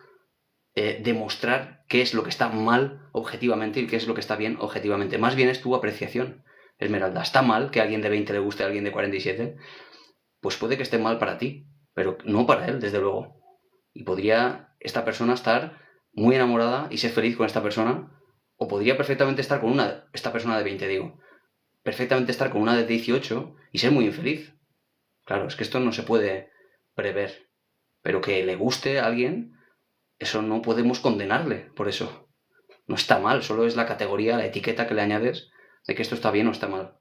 demostrar qué es lo que está mal objetivamente y qué es lo que está bien objetivamente. Más bien es tu apreciación, Esmeralda. ¿Está mal que a alguien de 20 le guste a alguien de 47? Pues puede que esté mal para ti, pero no para él, desde luego. Y podría esta persona estar muy enamorada y ser feliz con esta persona, o podría perfectamente estar con esta persona de 20, digo, perfectamente estar con una de 18 y ser muy infeliz. Claro, es que esto no se puede prever, pero que le guste a alguien, eso no podemos condenarle por eso. No está mal, solo es la categoría, la etiqueta que le añades de que esto está bien o está mal.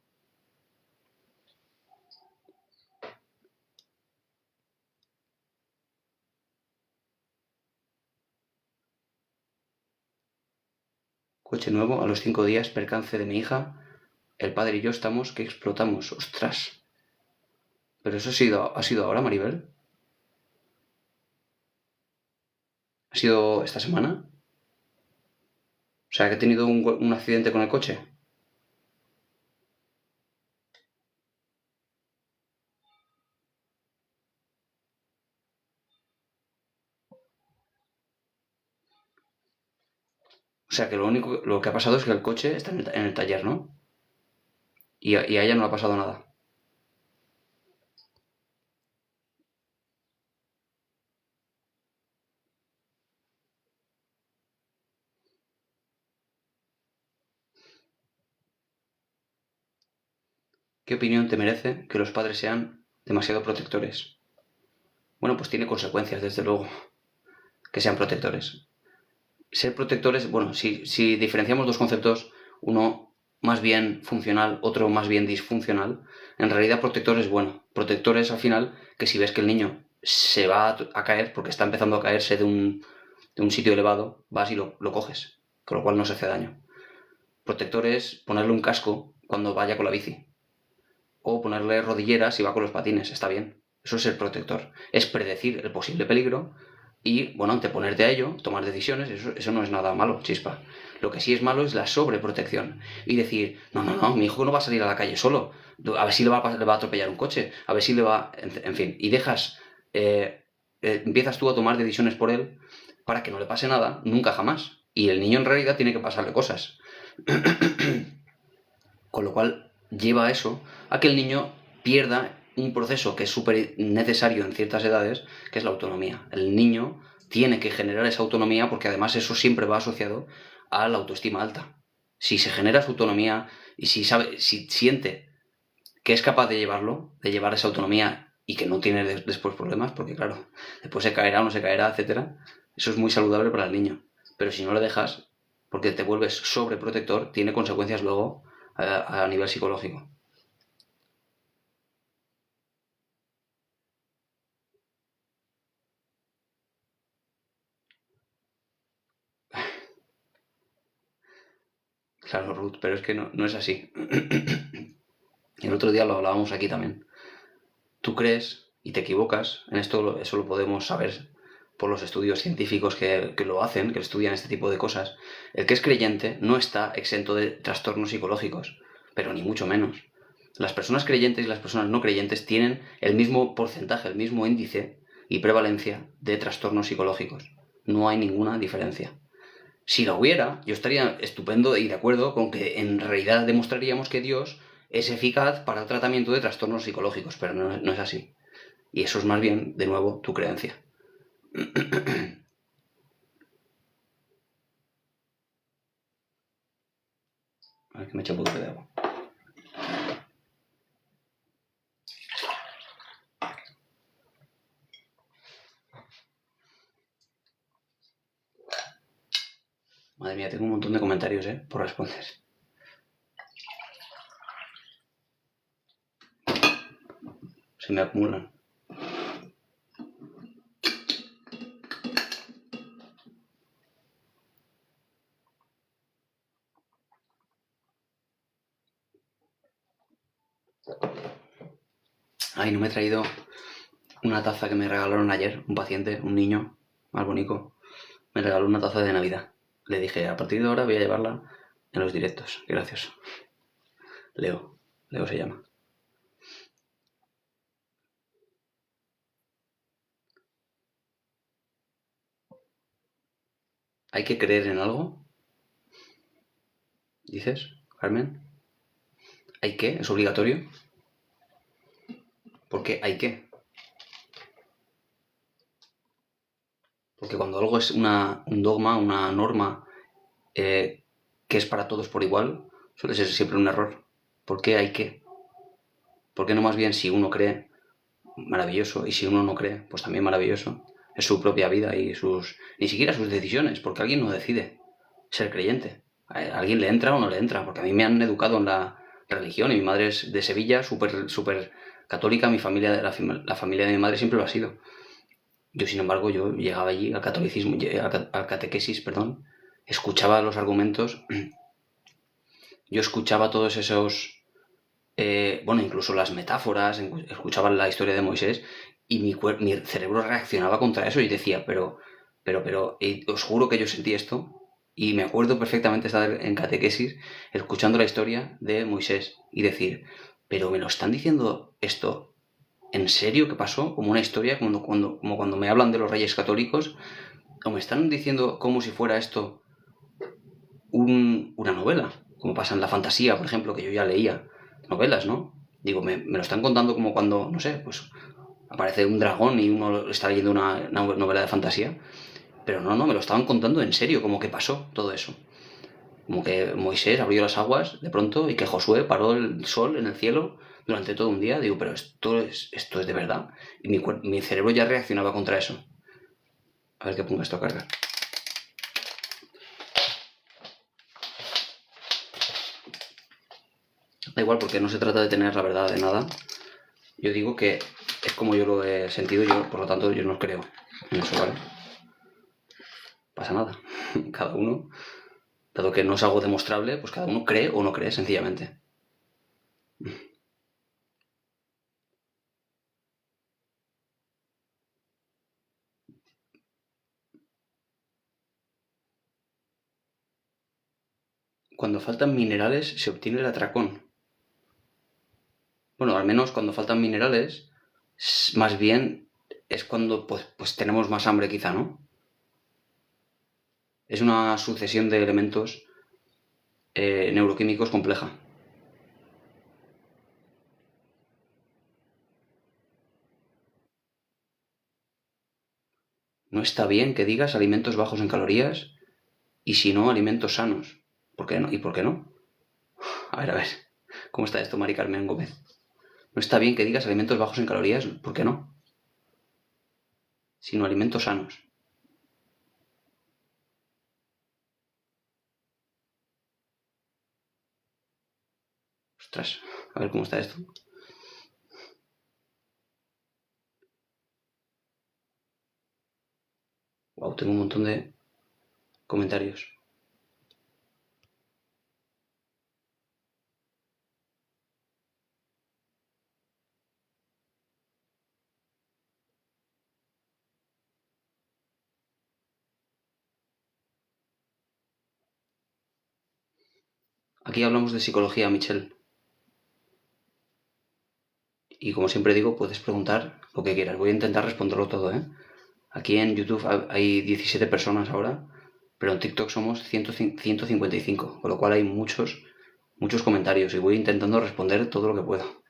Coche nuevo, a los 5 días, percance de mi hija, el padre y yo estamos que explotamos. ¡Ostras! ¿Pero eso ha sido ahora, Maribel? ¿Ha sido esta semana? O sea, que he tenido un accidente con el coche. O sea, que lo que ha pasado es que el coche está en el taller, ¿no? Y a ella no le ha pasado nada. ¿Qué opinión te merece que los padres sean demasiado protectores? Bueno, pues tiene consecuencias, desde luego, que sean protectores. Ser protectores, bueno, si diferenciamos dos conceptos, uno más bien funcional, otro más bien disfuncional, en realidad protector es bueno. Protector es al final que si ves que el niño se va a caer, porque está empezando a caerse de un sitio elevado, vas y lo coges, con lo cual no se hace daño. Protector es ponerle un casco cuando vaya con la bici, o ponerle rodilleras si va con los patines, está bien. Eso es ser protector. Es predecir el posible peligro y, bueno, anteponerte a ello, tomar decisiones, eso no es nada malo, chispa. Lo que sí es malo es la sobreprotección. Y decir, no, no, no, mi hijo no va a salir a la calle solo. A ver si le va a atropellar un coche. A ver si le va... En fin, y empiezas tú a tomar decisiones por él para que no le pase nada, nunca jamás. Y el niño en realidad tiene que pasarle cosas. Con lo cual lleva a eso, a que el niño pierda un proceso que es súper necesario en ciertas edades, que es la autonomía. El niño tiene que generar esa autonomía porque además eso siempre va asociado a la autoestima alta. Si se genera su autonomía y si siente que es capaz de llevarlo, de llevar esa autonomía y que no tiene después problemas, porque claro, después se caerá o no se caerá, etcétera, eso es muy saludable para el niño. Pero si no le dejas, porque te vuelves sobreprotector, tiene consecuencias luego a nivel psicológico. Claro, Ruth, pero es que no es así. El otro día lo hablábamos aquí también. Tú crees y te equivocas, en esto eso lo podemos saber por los estudios científicos que lo hacen, que estudian este tipo de cosas. El que es creyente no está exento de trastornos psicológicos, pero ni mucho menos. Las personas creyentes y las personas no creyentes tienen el mismo porcentaje, el mismo índice y prevalencia de trastornos psicológicos. No hay ninguna diferencia. Si la hubiera, yo estaría estupendo y de acuerdo con que en realidad demostraríamos que Dios es eficaz para el tratamiento de trastornos psicológicos, pero no es así. Y eso es más bien, de nuevo, tu creencia. A ver que me echa un poquito de agua. Madre mía, tengo un montón de comentarios, por responder. Se me acumulan. Ay, no me he traído una taza que me regalaron ayer, un paciente, un niño, más bonito. Me regaló una taza de Navidad. Le dije, a partir de ahora voy a llevarla en los directos. Gracias. Leo. Leo se llama. ¿Hay que creer en algo? ¿Dices, Carmen? ¿Hay que? ¿Es obligatorio? ¿Por qué hay que? Porque cuando algo es un dogma, una norma que es para todos por igual, suele ser siempre un error. ¿Por qué hay que? ¿Por qué no más bien si uno cree, maravilloso, y si uno no cree, pues también maravilloso? Es su propia vida y ni siquiera sus decisiones, porque alguien no decide ser creyente. A alguien le entra o no le entra, porque a mí me han educado en la religión y mi madre es de Sevilla, súper católica, mi familia, la familia de mi madre siempre lo ha sido. Yo, sin embargo, yo llegaba allí al catolicismo, al catequesis, perdón, escuchaba los argumentos, yo escuchaba todos esos, bueno, incluso las metáforas, escuchaba la historia de Moisés y mi cerebro reaccionaba contra eso y decía, os juro que yo sentí esto y me acuerdo perfectamente estar en catequesis escuchando la historia de Moisés y decir, pero me lo están diciendo esto en serio que pasó, como una historia, como cuando me hablan de los reyes católicos, o me están diciendo como si fuera esto una novela, como pasa en la fantasía, por ejemplo, que yo ya leía novelas, ¿no? Digo, me lo están contando como cuando, no sé, pues aparece un dragón y uno está leyendo una novela de fantasía, pero no, me lo estaban contando en serio, como que pasó todo eso. Como que Moisés abrió las aguas de pronto y que Josué paró el sol en el cielo durante todo un día. Digo, pero esto es de verdad. Y mi cerebro ya reaccionaba contra eso. A ver que ponga esto a cargar. Da igual porque no se trata de tener la verdad de nada. Yo digo que es como yo lo he sentido, yo por lo tanto yo no creo en eso, ¿vale? Pasa nada. Cada uno, dado que no es algo demostrable, pues cada uno cree o no cree, sencillamente. Cuando faltan minerales se obtiene el atracón. Bueno, al menos cuando faltan minerales, más bien es cuando pues tenemos más hambre quizá, ¿no? Es una sucesión de elementos neuroquímicos compleja. No está bien que digas alimentos bajos en calorías y si no, alimentos sanos. ¿Por qué no? ¿Y por qué no? A ver, ¿cómo está esto, Mari Carmen Gómez? No está bien que digas alimentos bajos en calorías, ¿por qué no? Sino alimentos sanos. Ostras, a ver cómo está esto. Wow, tengo un montón de comentarios. Aquí hablamos de psicología, Michelle. Y como siempre digo, puedes preguntar lo que quieras. Voy a intentar responderlo todo, ¿eh? Aquí en YouTube hay 17 personas ahora, pero en TikTok somos 155, con lo cual hay muchos comentarios y voy intentando responder todo lo que puedo.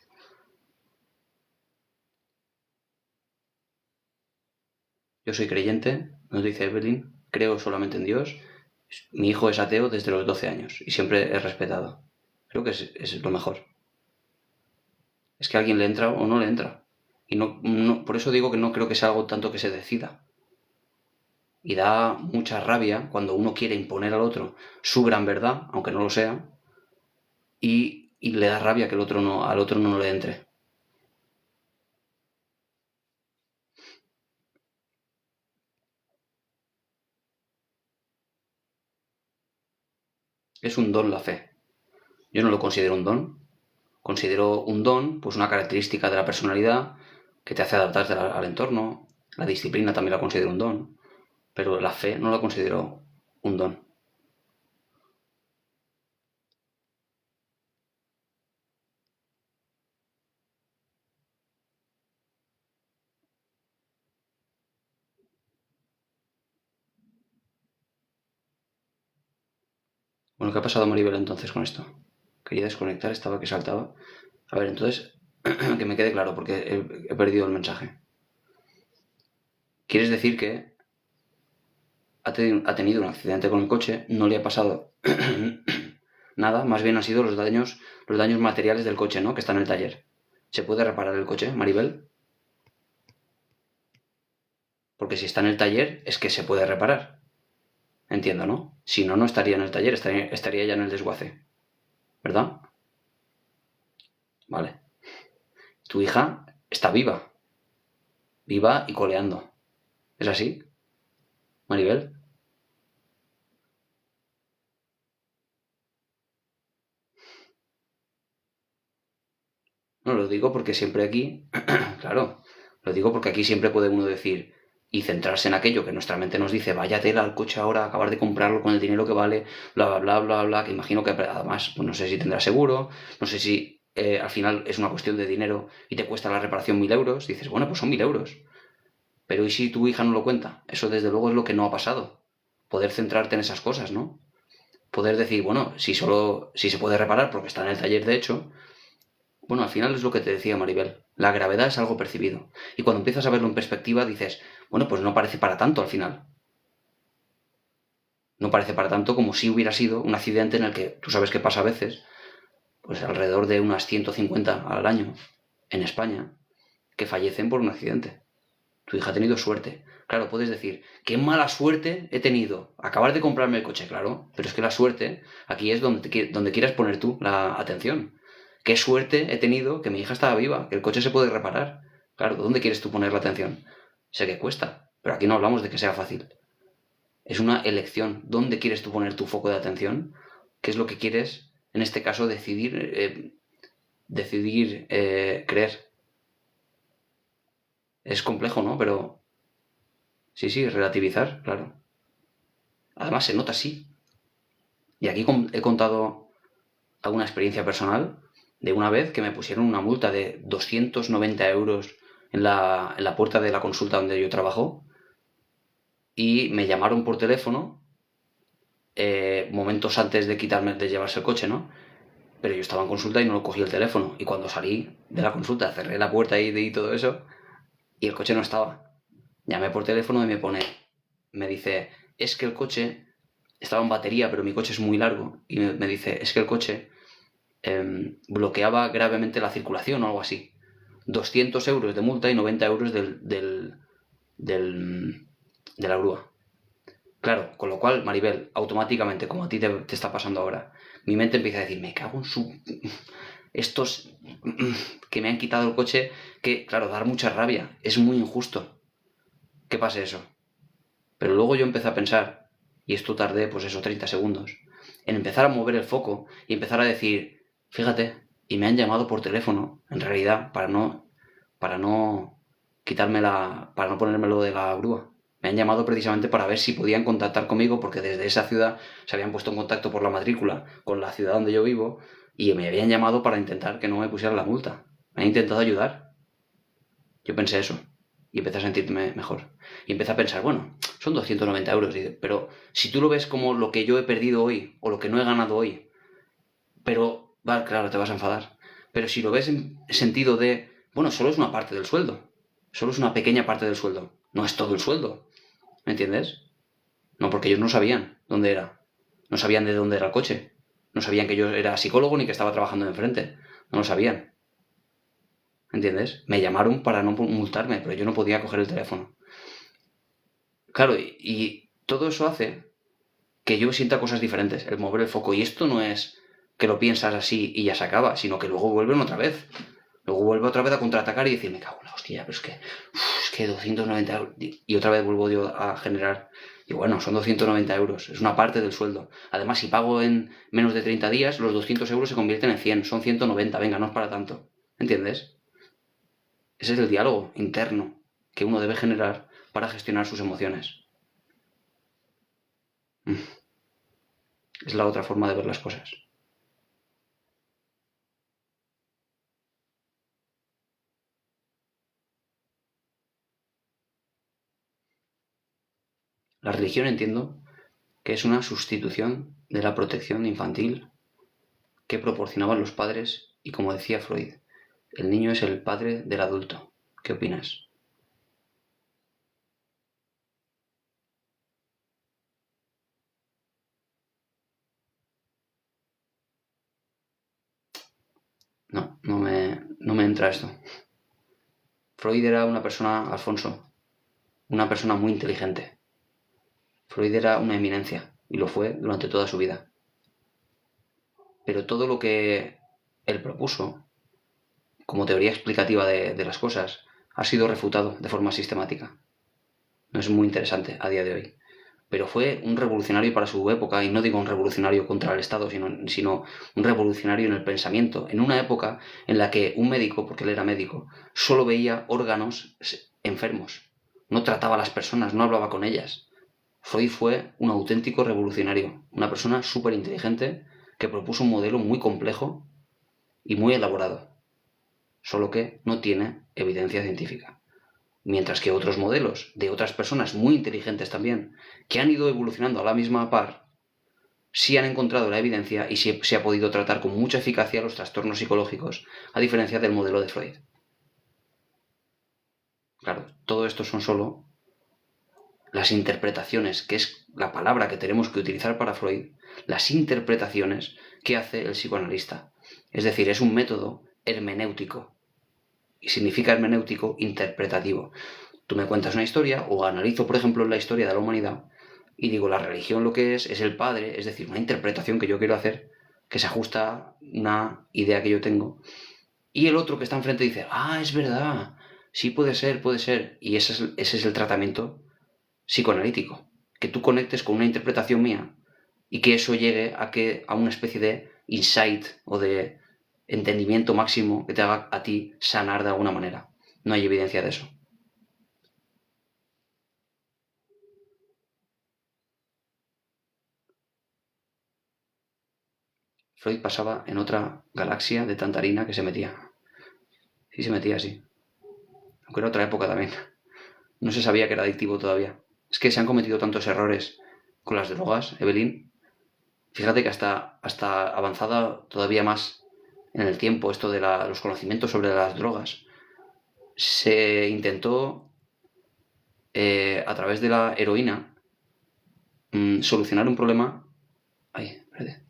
Yo soy creyente, nos dice Evelyn, creo solamente en Dios. Mi hijo es ateo desde los 12 años y siempre he respetado. Creo que es lo mejor. Es que a alguien le entra o no le entra. Y por eso digo que no creo que sea algo tanto que se decida. Y da mucha rabia cuando uno quiere imponer al otro su gran verdad, aunque no lo sea, y le da rabia que al otro no le entre. Es un don la fe. Yo no lo considero un don, Considero un don, pues una característica de la personalidad que te hace adaptarte al entorno. La disciplina también la considero un don, pero la fe no la considero un don. Bueno, ¿qué ha pasado, Maribel, entonces con esto? Quería desconectar, estaba que saltaba. A ver, entonces, que me quede claro, porque he perdido el mensaje. ¿Quieres decir que ha tenido un accidente con el coche, no le ha pasado nada, más bien han sido los daños materiales del coche, ¿no? Que está en el taller. ¿Se puede reparar el coche, Maribel? Porque si está en el taller es que se puede reparar. Entiendo, ¿no? Si no, no estaría en el taller, estaría ya en el desguace. ¿Verdad? Vale. Tu hija está viva. Viva y coleando. ¿Es así, Maribel? No, lo digo porque siempre aquí, claro, lo digo porque aquí siempre puede uno decir y centrarse en aquello que nuestra mente nos dice, vaya tela al coche ahora, acabar de comprarlo con el dinero que vale, bla, bla, bla, bla, bla, que imagino que además, pues no sé si tendrá seguro, no sé si al final es una cuestión de dinero y te cuesta la reparación 1.000 euros, dices, bueno, pues son 1.000 euros. Pero ¿y si tu hija no lo cuenta? Eso desde luego es lo que no ha pasado. Poder centrarte en esas cosas, ¿no? Poder decir, bueno, si se puede reparar porque está en el taller de hecho, bueno, al final es lo que te decía Maribel. La gravedad es algo percibido. Y cuando empiezas a verlo en perspectiva dices, bueno, pues no parece para tanto al final. No parece para tanto como si hubiera sido un accidente en el que tú sabes que pasa a veces, pues alrededor de unas 150 al año en España, que fallecen por un accidente. Tu hija ha tenido suerte. Claro, puedes decir, qué mala suerte he tenido. Acabar de comprarme el coche, claro. Pero es que la suerte, aquí es donde quieras poner tú la atención. Qué suerte he tenido que mi hija estaba viva, que el coche se puede reparar. Claro, ¿dónde quieres tú poner la atención? Sé que cuesta, pero aquí no hablamos de que sea fácil. Es una elección. ¿Dónde quieres tú poner tu foco de atención? ¿Qué es lo que quieres, en este caso, decidir creer? Es complejo, ¿no? Pero sí, sí, relativizar, claro. Además se nota así. Y aquí he contado alguna experiencia personal de una vez que me pusieron una multa de 290 euros en la puerta de la consulta donde yo trabajo y me llamaron por teléfono momentos antes de llevarse el coche, ¿no? Pero yo estaba en consulta y no cogí el teléfono. Y cuando salí de la consulta, cerré la puerta y todo eso, y el coche no estaba. Llamé por teléfono y me dice, es que el coche estaba en batería, pero mi coche es muy largo. Y me dice, es que el coche bloqueaba gravemente la circulación o algo así. 200 euros de multa y 90 euros de la grúa. Claro, con lo cual, Maribel, automáticamente, como a ti te está pasando ahora, mi mente empieza a decir, me cago en su... Estos que me han quitado el coche, que, claro, dar mucha rabia, es muy injusto que pase eso. Pero luego yo empecé a pensar, y esto tardé, pues eso, 30 segundos, en empezar a mover el foco y empezar a decir, fíjate, y me han llamado por teléfono, en realidad, para no para no ponérmelo de la grúa. Me han llamado precisamente para ver si podían contactar conmigo porque desde esa ciudad se habían puesto en contacto por la matrícula con la ciudad donde yo vivo y me habían llamado para intentar que no me pusieran la multa. Me han intentado ayudar. Yo pensé eso y empecé a sentirme mejor. Y empecé a pensar, bueno, son 290 euros, pero si tú lo ves como lo que yo he perdido hoy o lo que no he ganado hoy, pero, vale, claro, te vas a enfadar. Pero si lo ves en sentido de, bueno, solo es una parte del sueldo. Solo es una pequeña parte del sueldo. No es todo el sueldo. ¿Me entiendes? No, porque ellos no sabían dónde era. No sabían de dónde era el coche. No sabían que yo era psicólogo ni que estaba trabajando enfrente. No lo sabían. ¿Entiendes? Me llamaron para no multarme, pero yo no podía coger el teléfono. Claro, y todo eso hace que yo sienta cosas diferentes, el mover el foco. Y esto no es que lo piensas así y ya se acaba, sino que luego vuelven otra vez. Luego vuelve otra vez a contraatacar y decir, me cago en la hostia, pero es que que 290 euros. Y otra vez vuelvo yo a generar. Y bueno, son 290 euros, es una parte del sueldo. Además, si pago en menos de 30 días, los 200 euros se convierten en 100, son 190, venga, no es para tanto. ¿Entiendes? Ese es el diálogo interno que uno debe generar para gestionar sus emociones. Es la otra forma de ver las cosas. La religión entiendo que es una sustitución de la protección infantil que proporcionaban los padres y, como decía Freud, el niño es el padre del adulto. ¿Qué opinas? No, no me entra esto. Freud era una persona, Alfonso, una persona muy inteligente. Freud era una eminencia y lo fue durante toda su vida. Pero todo lo que él propuso como teoría explicativa de las cosas ha sido refutado de forma sistemática. No es muy interesante a día de hoy. Pero fue un revolucionario para su época, y no digo un revolucionario contra el Estado, sino un revolucionario en el pensamiento, en una época en la que un médico, porque él era médico, solo veía órganos enfermos, no trataba a las personas, no hablaba con ellas. Freud fue un auténtico revolucionario, una persona súper inteligente que propuso un modelo muy complejo y muy elaborado, solo que no tiene evidencia científica. Mientras que otros modelos de otras personas muy inteligentes también, que han ido evolucionando a la misma par, sí han encontrado la evidencia y sí se ha podido tratar con mucha eficacia los trastornos psicológicos, a diferencia del modelo de Freud. Claro, todo esto son solo las interpretaciones, que es la palabra que tenemos que utilizar para Freud, las interpretaciones que hace el psicoanalista. Es decir, es un método hermenéutico. Y significa hermenéutico interpretativo. Tú me cuentas una historia o analizo, por ejemplo, la historia de la humanidad y digo, la religión lo que es el padre, es decir, una interpretación que yo quiero hacer que se ajusta a una idea que yo tengo. Y el otro que está enfrente dice, ah, es verdad, sí puede ser, puede ser. Y ese es el tratamiento psicoanalítico. Que tú conectes con una interpretación mía y que eso llegue a una especie de insight o de entendimiento máximo que te haga a ti sanar de alguna manera. No hay evidencia de eso. Freud pasaba en otra galaxia de tanta harina que se metía. Sí, se metía así. Aunque era otra época también. No se sabía que era adictivo todavía. Es que se han cometido tantos errores con las drogas, Evelyn. Fíjate que hasta avanzada todavía más en el tiempo esto de los conocimientos sobre las drogas, se intentó a través de la heroína solucionar un problema. Ay, espérate.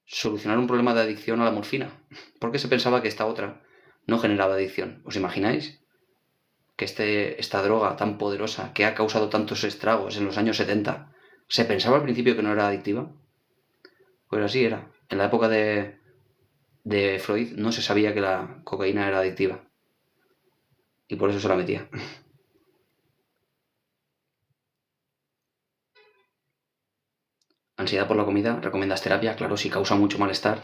Solucionar un problema de adicción a la morfina. Porque se pensaba que esta otra no generaba adicción. ¿Os imagináis? Que esta droga tan poderosa que ha causado tantos estragos en los años 70, se pensaba al principio que no era adictiva. Pues así era. En la época de Freud no se sabía que la cocaína era adictiva. Y por eso se la metía. Ansiedad por la comida, ¿recomiendas terapia? Claro, si causa mucho malestar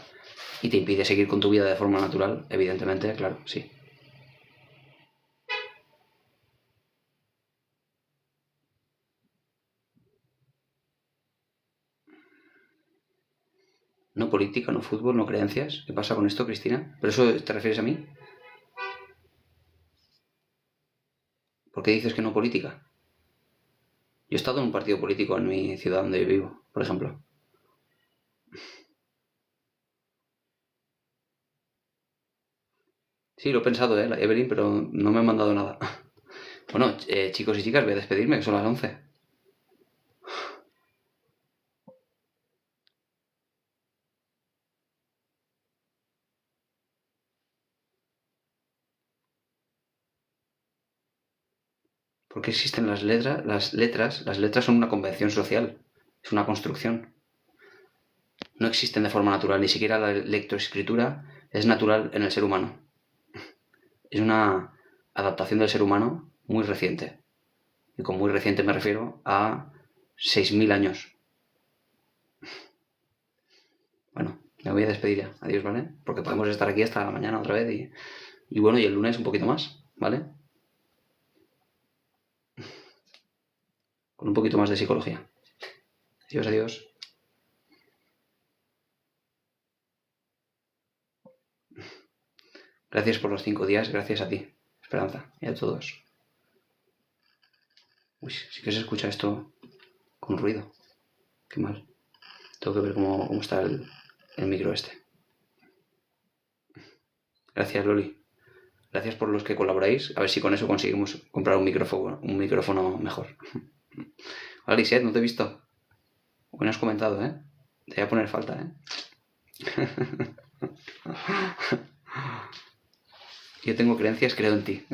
y te impide seguir con tu vida de forma natural, evidentemente, claro, sí. No política, no fútbol, no creencias. ¿Qué pasa con esto, Cristina? ¿Pero eso te refieres a mí? ¿Por qué dices que no política? Yo he estado en un partido político en mi ciudad donde vivo, por ejemplo. Sí, lo he pensado, Evelyn, pero no me han mandado nada. Bueno, chicos y chicas, voy a despedirme, que son las 11. ¿Por qué existen las letras? Las letras son una convención social, es una construcción. No existen de forma natural, ni siquiera la lectoescritura es natural en el ser humano. Es una adaptación del ser humano muy reciente. Y con muy reciente me refiero a 6.000 años. Bueno, me voy a despedir ya. Adiós, ¿vale? Porque podemos estar aquí hasta mañana otra vez y bueno, y el lunes un poquito más, ¿vale? Con un poquito más de psicología. Adiós, adiós. Gracias por los 5 días, gracias a ti, Esperanza, y a todos. Uy, sí que se escucha esto con ruido. Qué mal. Tengo que ver cómo está el micro este. Gracias, Loli. Gracias por los que colaboráis. A ver si con eso conseguimos comprar un micrófono mejor. Hola, Lisette, no te he visto. Bueno, has comentado, ¿eh? Te voy a poner falta, ¿eh? Yo tengo creencias, creo en ti.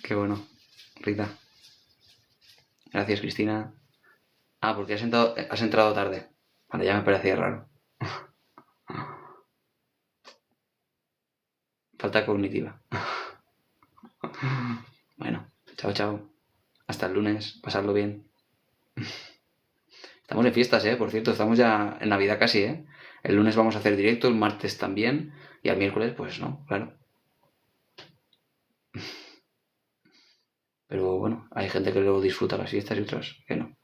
Qué bueno. Rita. Gracias, Cristina. Ah, porque has entrado tarde. Vale, ya me parecía raro. Falta cognitiva. Bueno, chao, chao. Hasta el lunes. Pasadlo bien. Estamos en fiestas, ¿eh? Por cierto, estamos ya en Navidad casi, ¿eh? El lunes vamos a hacer directo, el martes también. Y al miércoles, pues no, claro. Pero bueno, hay gente que luego disfruta las fiestas y otras que no.